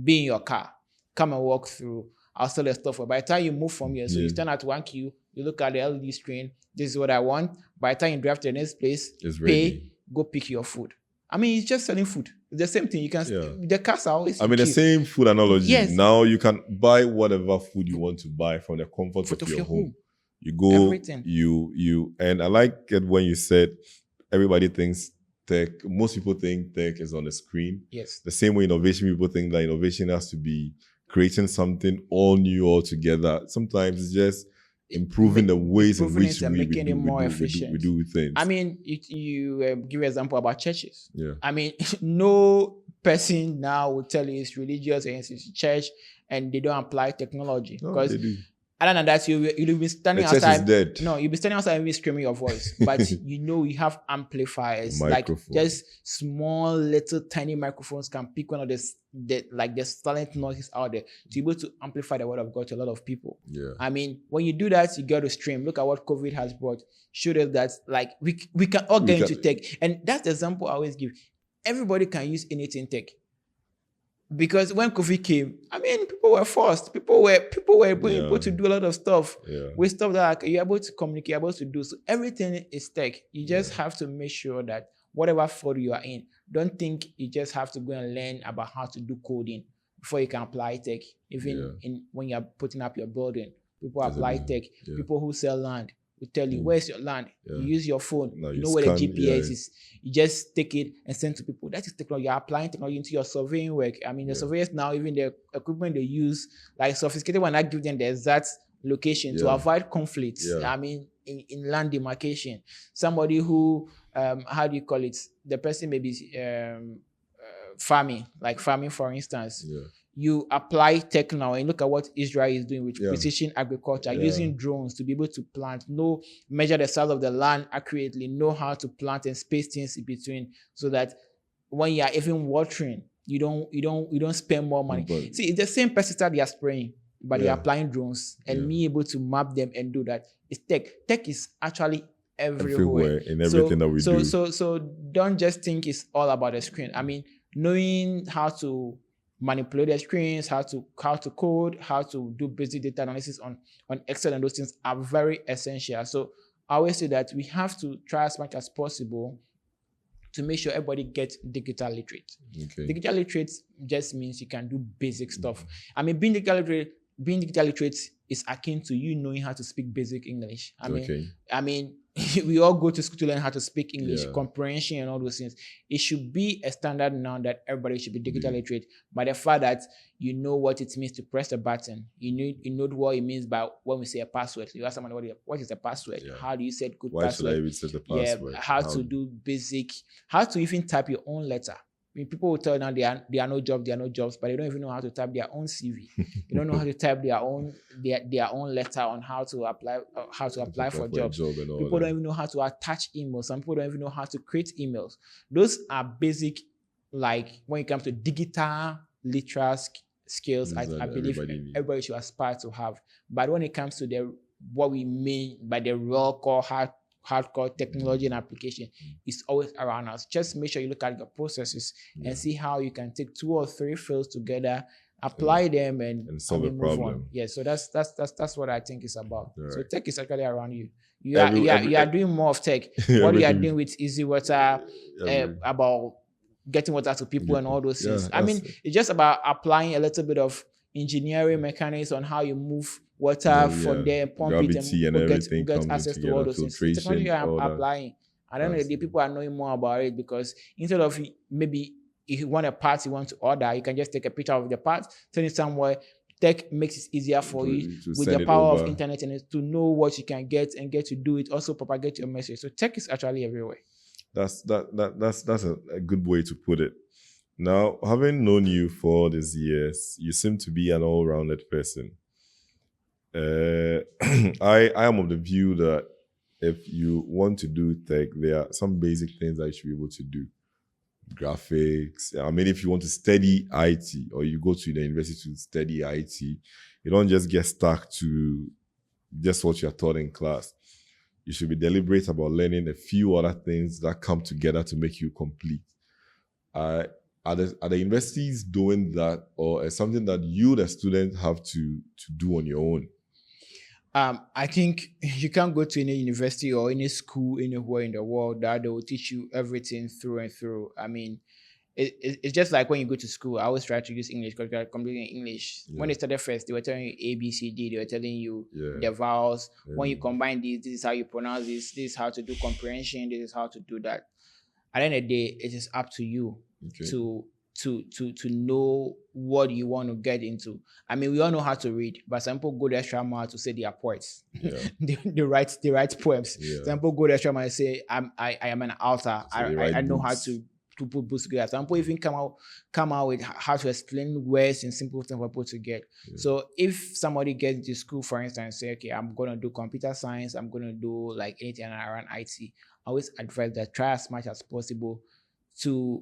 Be in your car. Come and walk through. I'll sell the stuff. By the time you move from here, so you stand at one queue, you look at the LED screen. This is what I want. By the time you drive to the next place, pay, go pick your food. I mean, it's just selling food. It's the same thing. You can the cars are always. I mean, the same food analogy. Yes. Now you can buy whatever food you want to buy from the comfort of your home. You go. Everything. You and I like it when you said everybody thinks tech. Most people think tech is on the screen. Yes. The same way innovation, people think that innovation has to be creating something all new altogether. Sometimes it's just improving the ways in which we do things. I mean, you give an example about churches. I mean, no person now will tell you it's religious and it's church and they don't apply technology. Because other than that, you'll be standing outside. No, you'll be standing outside and be screaming your voice. But you have amplifiers, like just small, little, tiny microphones can pick one of the silent noises out there to be able to amplify the word of God to a lot of people. I mean, when you do that, you get to stream. Look at what COVID has brought. Showed us that like we can all get into tech, and that's the example I always give. Everybody can use anything tech. Because when COVID came, I mean, people were forced. People were able to do a lot of stuff with stuff that you're able to communicate, able to do. So everything is tech. You just have to make sure that whatever field you are in, don't think you just have to go and learn about how to do coding before you can apply tech. Even when you're putting up your building, people apply tech. People who sell land will tell you, where's your land? You use your phone. You know where the GPS is. You just take it and send to people. That is technology. You're applying technology into your surveying work. I mean, the surveyors now, even the equipment they use, like sophisticated one, that give them the exact location to avoid conflicts. I mean, in land demarcation. Somebody who, how do you call it? The person may be farming, for instance. You apply tech now and look at what Israel is doing with precision agriculture, using drones to be able to plant, measure the size of the land accurately, know how to plant and space things in between, so that when you are even watering, you don't spend more money. See, it's the same pesticide they are spraying, but they're applying drones and me able to map them and do that. It's tech. Tech is actually everywhere in everything that we do. So don't just think it's all about the screen. I mean, knowing how to manipulate the screens, how to code, how to do basic data analysis on Excel and those things are very essential. So I always say that we have to try as much as possible to make sure everybody gets digital literate. Digital literate just means you can do basic stuff. I mean, being digital literate is akin to you knowing how to speak basic English. I mean, we all go to school to learn how to speak English, comprehension and all those things. It should be a standard now that everybody should be digital literate. By the fact that you know what it means to press a button, you know what it means by when we say a password. You ask someone what is a password? How do you set good password? Why should I even set the password? How to do basic, how to even type your own letter. people will tell now there are no jobs, but they don't even know how to type their own CV. They don't know how to type their own letter on how to apply for a jobs. job and all People that. don't even know how to attach emails. Some people don't even know how to create emails. Those are basic, like when it comes to digital literacy skills, I believe everybody should aspire to have. But when it comes to what we mean by the raw core hardcore technology and application, is always around us. Just make sure you look at your processes and see how you can take 2 or 3 fields together, apply them, and solve a move problem. on. Yeah, so that's what I think it's about. Right. So tech is actually around you. You are doing more of tech. What you are doing with Easy Water, about getting water to people and all those things. I mean, it's just about applying a little bit of engineering mechanics on how you move water from there, pump gravity it, and get access to all those things. Technology I'm applying. I don't know if the people are knowing more about it, because instead of maybe if you want a part you want to order, you can just take a picture of the part, send it somewhere. Tech makes it easier for you with the power of internet and to know what you can get and get to do it. Also propagate your message. So tech is actually everywhere. That's a good way to put it. Now, having known you for these years, you seem to be an all-rounded person. I am of the view that if you want to do tech, there are some basic things that you should be able to do. Graphics. I mean, if you want to study IT, or you go to the university to study IT, you don't just get stuck to just what you're taught in class. You should be deliberate about learning a few other things that come together to make you complete. Are the universities doing that, or is something that you, the student, have to do on your own? I think you can't go to any university or any school anywhere in the world that they will teach you everything through and through. I mean, it's just like when you go to school. I always try to use English because we are completely in English. Yeah. When they started first, they were telling you A, B, C, D. They were telling you the vowels. Yeah. When you combine these, this is how you pronounce this. This is how to do comprehension. This is how to do that. At the end of the day, it is up to you to know what you want to get into. I mean, we all know how to read, but some people go the extra mile to say they are poets. Yeah. they write poems. Yeah. Some people go the extra mile and say I am an author. So I know how to put books together. Some people even come out with how to explain words in simple things for people to get. Yeah. So if somebody gets into school, for instance, and say, okay, I'm going to do computer science, I'm going to do like anything around IT, I always advise that try as much as possible to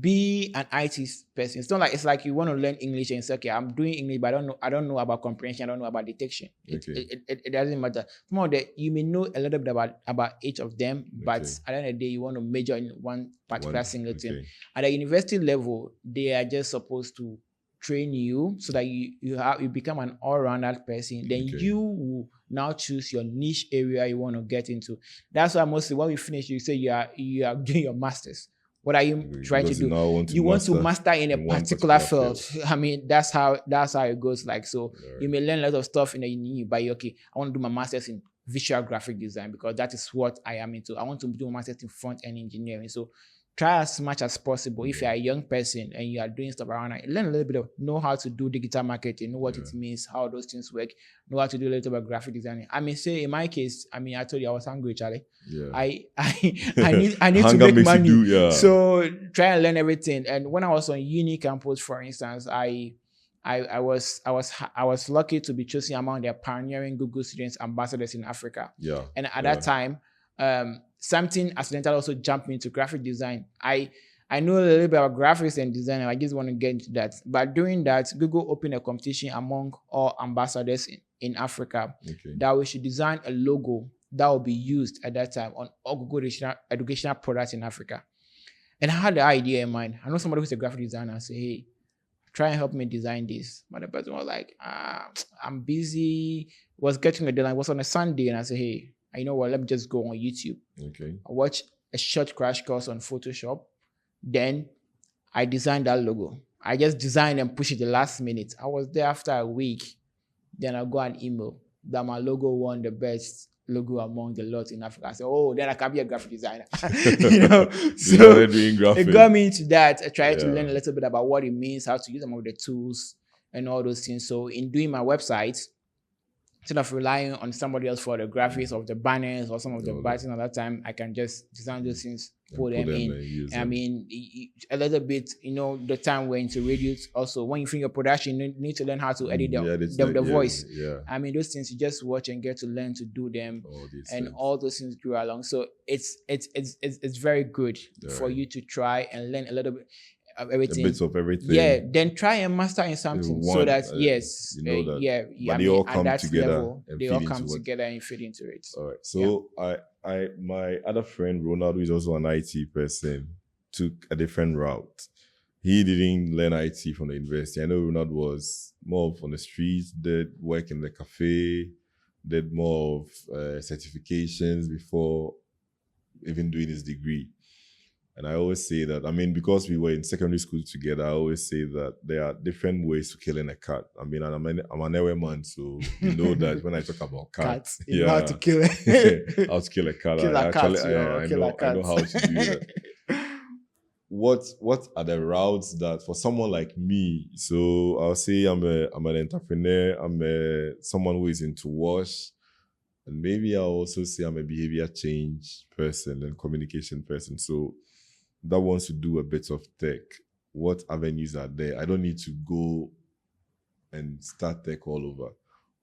be an IT person. It's like you want to learn English and say, okay, I'm doing English, but I don't know about comprehension, I don't know about detection. It doesn't matter. More that you may know a little bit about each of them, but at the end of the day, you want to major in one particular single thing. At the university level, they are just supposed to train you so that you become an all-rounded person. Then you will now choose your niche area you want to get into. That's why mostly when we finish, you say you are doing your masters. What are you trying to do? You want to master in a particular field. I mean, that's how it goes. Like, so you may learn a lot of stuff in the uni, but okay, I want to do my master's in visual graphic design because that is what I am into. I want to do my master's in front-end engineering. So try as much as possible. If you're a young person and you are doing stuff around it, learn a little bit of, know how to do digital marketing, know what it means, how those things work, know how to do a little bit of graphic designing. I mean, say in my case, I mean, I told you I was hungry, Charlie. Yeah. I need to make money. So try and learn everything. And when I was on uni campus, for instance, I was lucky to be chosen among the pioneering Google students ambassadors in Africa. Yeah. And at that time, something accidental also jumped me into graphic design. I know a little bit about graphics and design, and I just want to get into that. But doing that, Google opened a competition among all ambassadors in Africa that we should design a logo that will be used at that time on all Google educational products in Africa. And I had the idea in mind. I know somebody who's a graphic designer and say, hey, try and help me design this. But the person was like, I'm busy, was getting a deadline, it was on a Sunday, and I said, hey, you know what, let me just go on YouTube. I watch a short crash course on Photoshop. Then I designed that logo. I just designed and pushed it the last minute. I was there after a week. Then I got an email that my logo won the best logo among the lot in Africa. I said, oh, then I can be a graphic designer. You know, so it got me into that. I tried to learn a little bit about what it means, how to use some of the tools and all those things. So in doing my website, instead of relying on somebody else for the graphics of the banners or some of the All buttons at that time, I can just design those things, put put them them in. and use I them. mean, a little bit, the time we're into radios also, when you think your production, you need to learn how to edit Yeah, it's the like, voice. Yeah. I mean, those things you just watch and get to learn to do them, All these and things. all those things grow along. So it's very good for Right. you to try and learn a little bit of A everything. bit of everything. Yeah, then try and master in something so One, that yes, you know that. yeah, But I they mean, all at come that together level, and they feed all into come what- together and fit into it. All right. So my other friend Ronaldo is also an IT person. Took a different route. He didn't learn IT from the university. I know Ronaldo was more of on the streets, did work in the cafe, did more of certifications before even doing his degree. And I always say that, I mean, because we were in secondary school together, I always say that there are different ways to killing a cat. I mean, I'm an Ewe man, so you know that when I talk about cats, You know how to kill it. How to kill a cat. Kill a cat, I know how to do that. What are the routes that for someone like me? So I'll say I'm an entrepreneur. I'm someone who is into wash, and maybe I'll also say I'm a behavior change person and communication person. So that wants to do a bit of tech. What avenues are there? I don't need to go and start tech all over.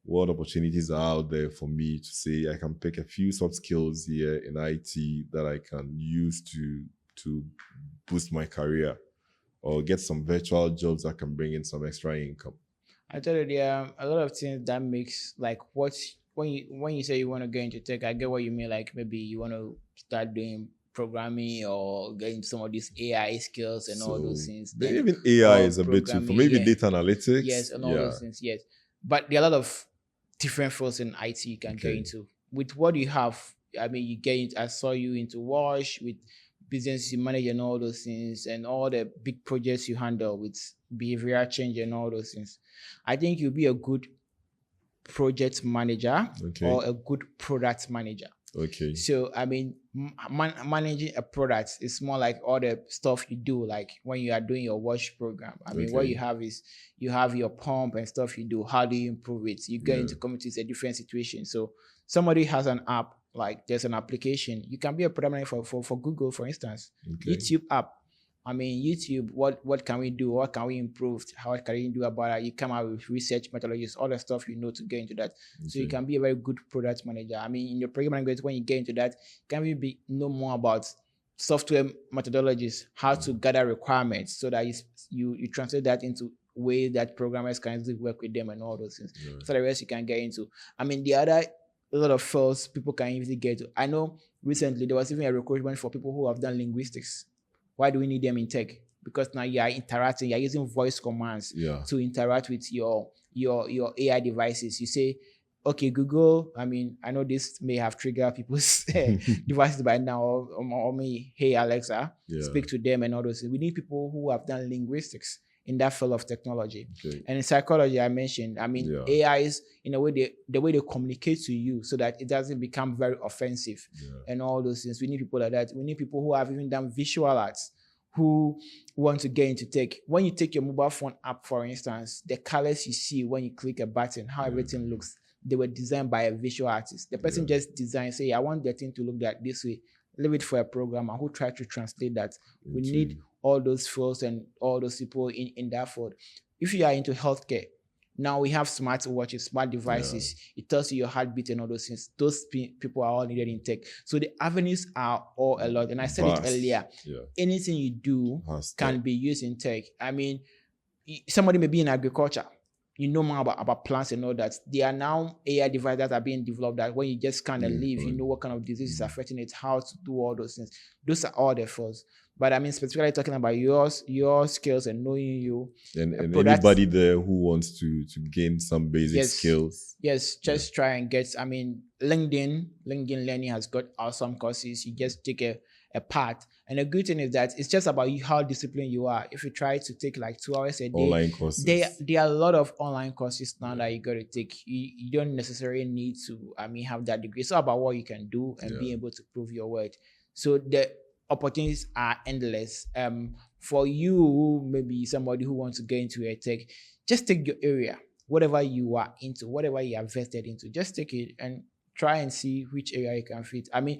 What opportunities are out there for me to say I can pick a few soft skills here in IT that I can use to boost my career, or get some virtual jobs that can bring in some extra income? I tell you, there are a lot of things that makes like what when you say you want to get into tech, I get what you mean. Like maybe you want to start doing programming or getting some of these AI skills and all those things. But Then, even AI or is a bit too, for programming, maybe yeah. data analytics. Yes, and all those things. Yes, but there are a lot of different fields in IT you can get into. With what you have, I mean, you get into, I saw you into Wash with business you manage and all those things, and all the big projects you handle with behavioral change and all those things. I think you'll be a good project manager or a good product manager. Okay. So I mean, managing a product is more like all the stuff you do, like when you are doing your wash program. I mean, what you have is you have your pump and stuff you do. How do you improve it? You get into communities, a different situation. So somebody has an app, like there's an application. You can be a product manager for Google, for instance. YouTube app. I mean, YouTube, what can we do? What can we improve? How can we do about it? You come out with research methodologies, all the stuff you know to get into that. So you can be a very good product manager. I mean, in your program language, when you get into that, can we know more about software methodologies, how to gather requirements so that you translate that into ways that programmers can easily work with them and all those things. So the rest you can get into. I mean, the other a lot of fields people can easily get to. I know recently there was even a recruitment for people who have done linguistics. Why do we need them in tech? Because now you are interacting, you're using voice commands to interact with your AI devices. You say, okay, Google, I mean, I know this may have triggered people's devices by now, or me, hey, Alexa, speak to them and all those things. We need people who have done linguistics in that field of technology. And in psychology, I mentioned, I mean, AI is in a way, the way they communicate to you so that it doesn't become very offensive and all those things. We need people like that. We need people who have even done visual arts, who want to get into tech. When you take your mobile phone app, for instance, the colors you see when you click a button, how everything looks, they were designed by a visual artist. The person just designed, say, I want the thing to look like this way. Leave it for a programmer who try to translate that. We need all those fields and all those people in that field. If you are into healthcare, now we have smart watches, smart devices. It tells you your heartbeat and all those things. Those people are all needed in tech. So the avenues are all a lot. And I said it earlier, anything you do can be used in tech. I mean, somebody may be in agriculture. You know more about plants and all that. There are now AI devices that are being developed that when you just kind of leave, you know what kind of disease is affecting it, how to do all those things. Those are all the fields. But I mean, specifically talking about your skills and knowing you. And anybody there who wants to gain some basic skills. Yes, just try and get, I mean, LinkedIn Learning has got awesome courses. You just take a part. And the good thing is that it's just about you, how disciplined you are. If you try to take like 2 hours a day, online courses. There are a lot of online courses now that you got to take. You don't necessarily need to, I mean, have that degree. It's all about what you can do and being able to prove your worth. So the opportunities are endless. For you, maybe somebody who wants to get into a tech, just take your area. whatever you are into, whatever you are vested into, just take it and try and see which area you can fit. I mean,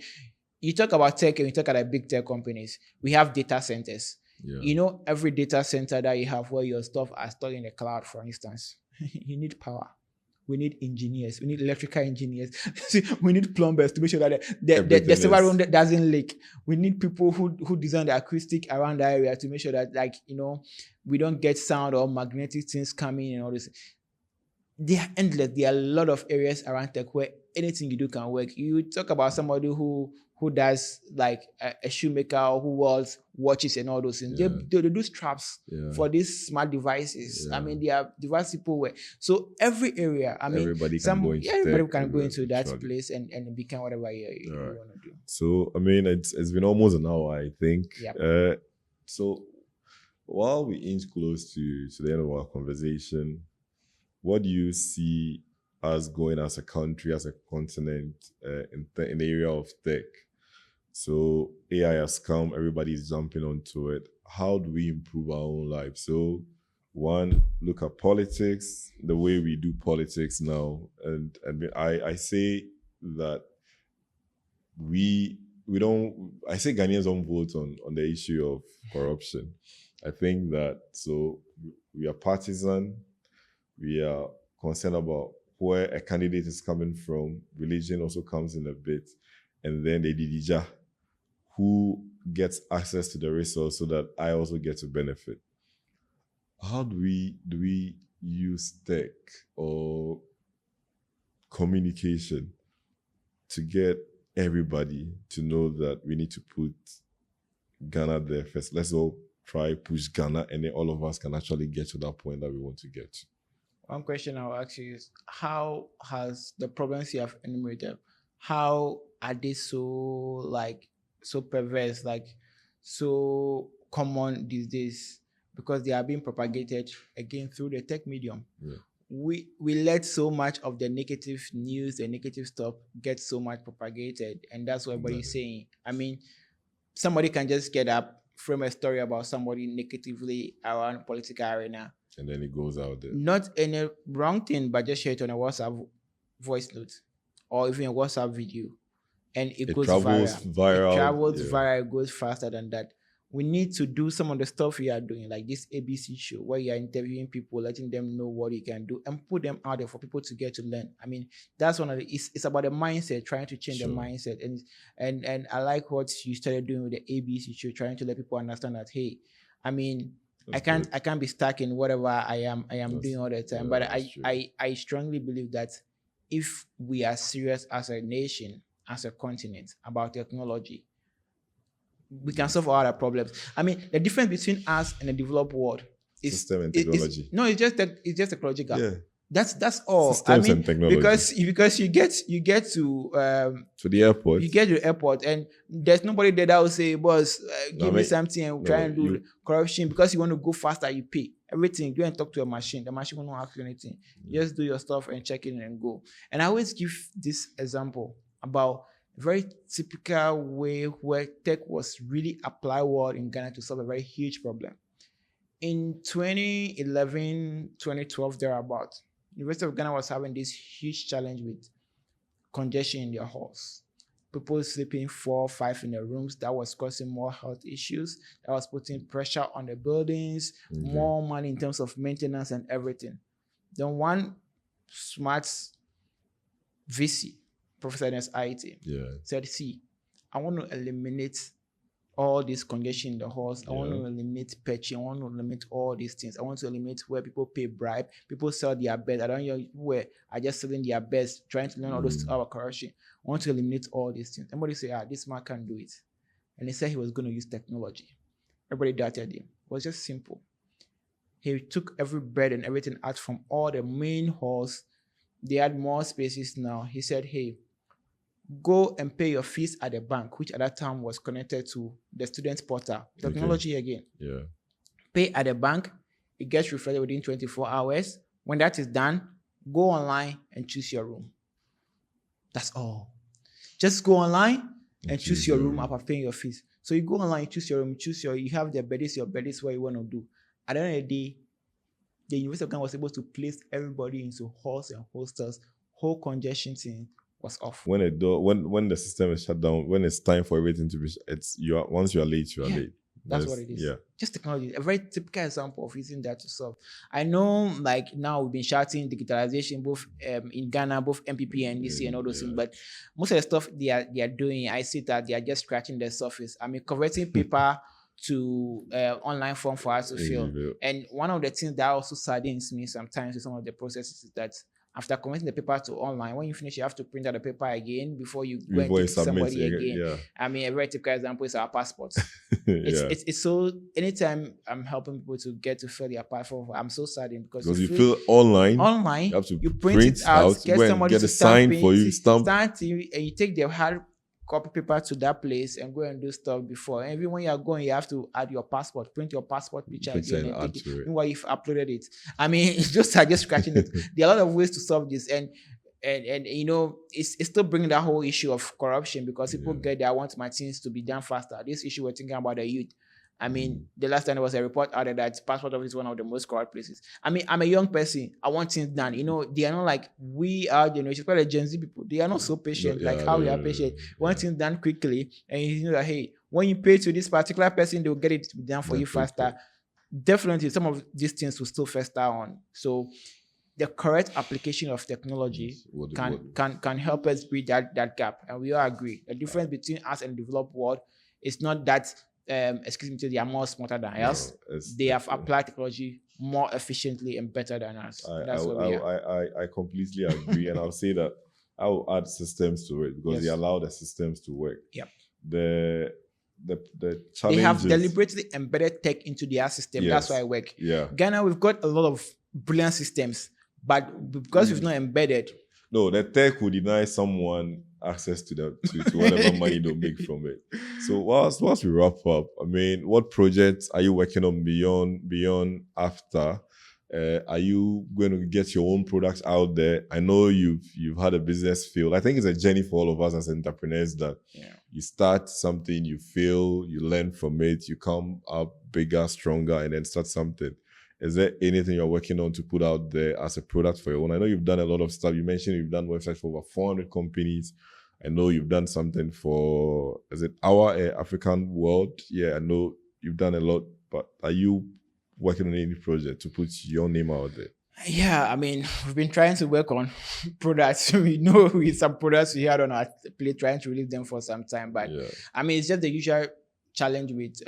you talk about tech and you talk about big tech companies. We have data centers. Yeah. Every data center that you have where your stuff are stored in the cloud, for instance, you need power. We need engineers. We need electrical engineers. We need plumbers to make sure that the server room doesn't leak. We need people who design the acoustic around the area to make sure that, we don't get sound or magnetic things coming and all this. They are endless. There are a lot of areas around tech where anything you do can work. You talk about somebody who does like a shoemaker who welds watches and all those things. Yeah. They do straps for these smart devices. Yeah. I mean, they are device people wear. So every area, I mean, everybody can go into that place and become whatever you want to do. So I mean, it's been almost an hour, I think. Yep. So while we inch close to the end of our conversation, what do you see us going as a country, as a continent, in the area of tech? So AI has come, everybody's jumping onto it. How do we improve our own lives? So one, look at politics, the way we do politics now. And I say that we don't, I say Ghanaians don't vote on the issue of corruption. I think that, so we are partisan, we are concerned about where a candidate is coming from. Religion also comes in a bit. And then the Didija, who gets access to the resource so that I also get to benefit. How do we use tech or communication to get everybody to know that we need to put Ghana there first? Let's all try push Ghana, and then all of us can actually get to that point that we want to get to. One question I'll ask you is, how has the problems you have enumerated, how are they so perverse, so common these days? Because they are being propagated again through the tech medium. Yeah. We let so much of the negative news, the negative stuff get so much propagated, and that's what everybody's saying. I mean, somebody can just get up, frame a story about somebody negatively around political arena, and then it goes out there. Not any wrong thing, but just share it on a WhatsApp voice note or even a WhatsApp video, and it goes viral. It travels viral. It goes faster than that. We need to do some of the stuff we are doing, like this ABC show, where you are interviewing people, letting them know what you can do, and put them out there for people to get to learn. I mean, that's one of the. It's about the mindset, trying to change the mindset, and I like what you started doing with the ABC show, trying to let people understand that, hey, I mean, I can't be stuck in whatever I am doing all the time. But I strongly believe that if we are serious as a nation, as a continent about technology, we can solve all our problems. I mean, the difference between us and the developed world is system and technology. It's just technological. Yeah. That's all. Systems and technology. Because you get to the airport. You get to the airport and there's nobody there that will say, boss, give me something and try and do corruption. Because you want to go faster, you pay everything. Go and talk to a machine. The machine will not ask you anything. You just do your stuff and check in and go. And I always give this example about a very typical way where tech was really applied well in Ghana to solve a very huge problem. In 2011, 2012, thereabout, University of Ghana was having this huge challenge with congestion in their halls. People sleeping 4 or 5 in their rooms. That was causing more health issues. That was putting pressure on the buildings, more money in terms of maintenance and everything. Then one smart VC, Professor in ICT, said, see, I want to eliminate all this congestion in the halls. I want to eliminate patching. I want to eliminate all these things. I want to eliminate where people pay bribe. People sell their beds. I don't know where are just selling their beds, trying to learn all those corruption. I want to eliminate all these things. Somebody say, this man can't do it. And he said he was going to use technology. Everybody doubted him. It was just simple. He took every bed and everything out from all the main halls. They had more spaces now. He said, hey, go and pay your fees at the bank, which at that time was connected to the student portal. Technology again. Yeah. Pay at the bank. It gets reflected within 24 hours. When that is done, go online and choose your room. That's all. Just go online and choose your room after paying your fees. So you go online, choose your room, you have the bed, your bed is what you want to do. At the end of the day, the University of Ghana was able to place everybody into halls and hostels. Whole congestion thing was off. When when the system is shut down, when it's time for everything to be, once you are late, you are late. That's what it is. Yeah. Just technology. A very typical example of using that to solve. I know, like now we've been shouting digitalization both in Ghana, both MPP and DC and all those things, but most of the stuff they are doing, I see that they are just scratching the surface. I mean, converting paper to online form for us to fill. And one of the things that also saddens me sometimes with some of the processes is that after converting the paper to online, when you finish, you have to print out the paper again before you go and give it to somebody again. Yeah. I mean, a very typical example is our passports. It's so, anytime I'm helping people to get to fill their passport, I'm so saddened because you feel online, you have to print it out, get somebody to sign for you, stamp it, and you take the hard copy paper to that place and go and do stuff before. And even when you're going, you have to add your passport, print your passport picture again and take it. Meanwhile, you've uploaded it. I mean, it's just scratching it. There are a lot of ways to solve this, and you know, it's still bringing that whole issue of corruption because people get there. I want my things to be done faster. This issue we're thinking about the youth. I mean, the last time there was a report out that passport office is one of the most corrupt places. I mean, I'm a young person. I want things done. You know, they are not like we are generation, especially Gen Z people. They are not so patient like how we are patient. Want things done quickly, and you know that hey, when you pay to this particular person, they'll get it to be done for you faster. Definitely, some of these things will still fester on. So, the correct application of technology can help us bridge that gap, and we all agree. The difference between us and the developed world is not that. They are more smarter than us. They have applied technology more efficiently and better than us. I completely agree, and I'll say that I will add systems to it because they allow the systems to work. Yep. The challenges, they have deliberately embedded tech into their system. That's why I work. Yeah. Ghana, we've got a lot of brilliant systems, but because we've not embedded. No, the tech will deny someone access to whatever money they'll make from it. So whilst we wrap up, I mean, what projects are you working on beyond after? Are you going to get your own products out there? I know you've had a business fail. I think it's a journey for all of us as entrepreneurs that you start something, you fail, you learn from it, you come up bigger, stronger, and then start something. Is there anything you're working on to put out there as a product for your own? I know you've done a lot of stuff. You mentioned you've done websites for over 400 companies. I know you've done something for, is it Our African World? Yeah, I know you've done a lot, but are you working on any project to put your name out there? Yeah, I mean, we've been trying to work on products. We know with some products we had on our plate, trying to release them for some time. But I mean, it's just the usual challenge with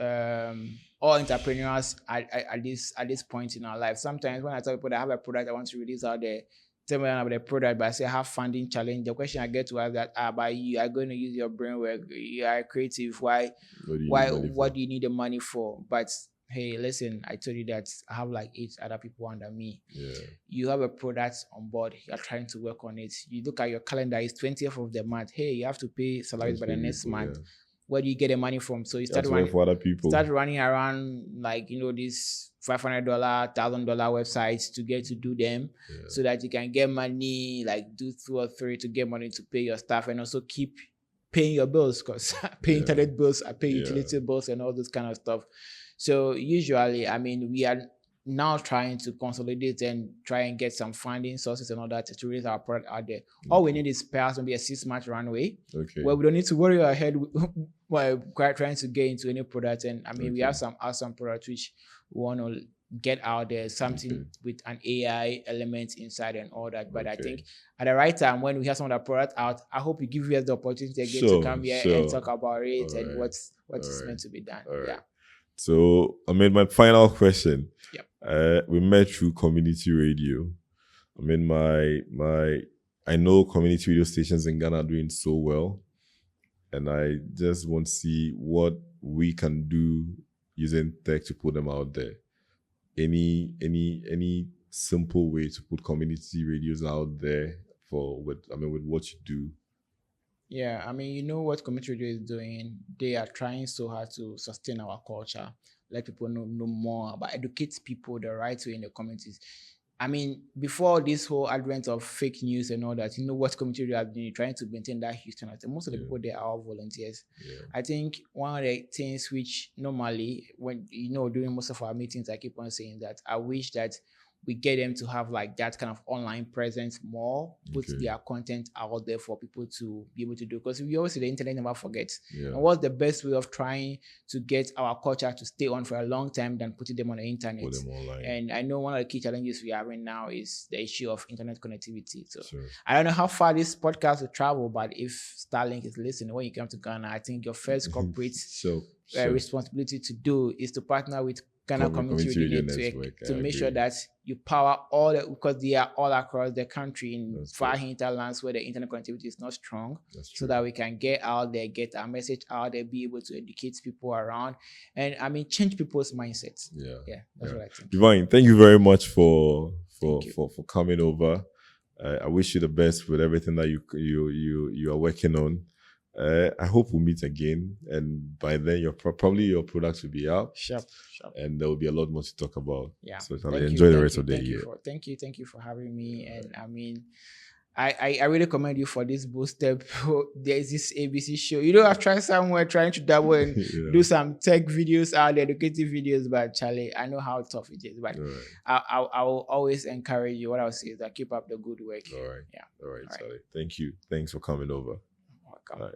all entrepreneurs at this point in our life. Sometimes when I tell people that I have a product I want to release out there, tell me about the product, but I say I have funding challenge. The question I get to ask that, but you are going to use your brain work, you are creative. What do you need the money for? But hey, listen, I told you that I have like 8 other people under me. Yeah. You have a product on board, you're trying to work on it. You look at your calendar, it's 20th of the month. Hey, you have to pay salaries by the next month. Yeah. Where do you get the money from? So you start running around like, you know, these $500, $1,000 websites to get to do them so that you can get money, like do 2 or 3 to get money to pay your staff and also keep paying your bills because I pay internet bills, I pay utility bills and all this kind of stuff. So usually, I mean, we are now trying to consolidate and try and get some funding sources and all that to release our product out there. All we need is perhaps maybe a 6-month runway where we don't need to worry our head while trying to get into any product. And I mean, we have some awesome products which we want to get out there, something with an AI element inside and all that. But I think at the right time, when we have some of that product out, I hope you give us the opportunity again to come here and talk about it and what is meant to be done. So, I mean, my final question. We met through community radio. I mean, I know community radio stations in Ghana are doing so well. And I just want to see what we can do using tech to put them out there. Any simple way to put community radios out there with what you do? Yeah, I mean, you know what community radio is doing? They are trying so hard to sustain our culture, let people know more about, educate people the right way in the communities. I mean, before this whole advent of fake news and all that, you know what community radio has been trying to maintain that huge turnout. Most of the people there are volunteers. I think one of the things which normally, when, you know, during most of our meetings, I keep on saying that I wish that we get them to have like that kind of online presence more, put Okay. their content out there for people to be able to do. Because we always say the internet never forgets. Yeah. And what's the best way of trying to get our culture to stay on for a long time than putting them on the internet? Put them online. And I know one of the key challenges we are having now is the issue of internet connectivity. So Sure. I don't know how far this podcast will travel, but if Starlink is listening, when you come to Ghana, I think your first corporate Sure. responsibility to do is to partner with Ghana Community Radio Network to I make sure agree. that you power all the, because they are all across the country in That's far true. hinterlands where the internet connectivity is not strong, That's so true. that we can get out there, get our message out there, be able to educate people around, and I mean change people's mindsets. Yeah. That's Yeah. what I think. Divine, thank you very much for Thank you. coming over. I wish you the best with everything that you are working on. I hope we'll meet again, and by then probably your products will be out, Sharp. and there will be a lot more to talk about. Yeah. So Thank enjoy the you, rest of the thank year. Thank you for having me. And I mean, I really commend you for this boost step. There's this ABC show. You know, I've tried somewhere trying to double and Yeah. do some tech videos out there, educative videos, but Charlie, I know how tough it is. But All right. I will always encourage you. What I will say is that keep up the good work. All right. Yeah. All right, All right. Charlie. Thank you. Thanks for coming over. Welcome. All right.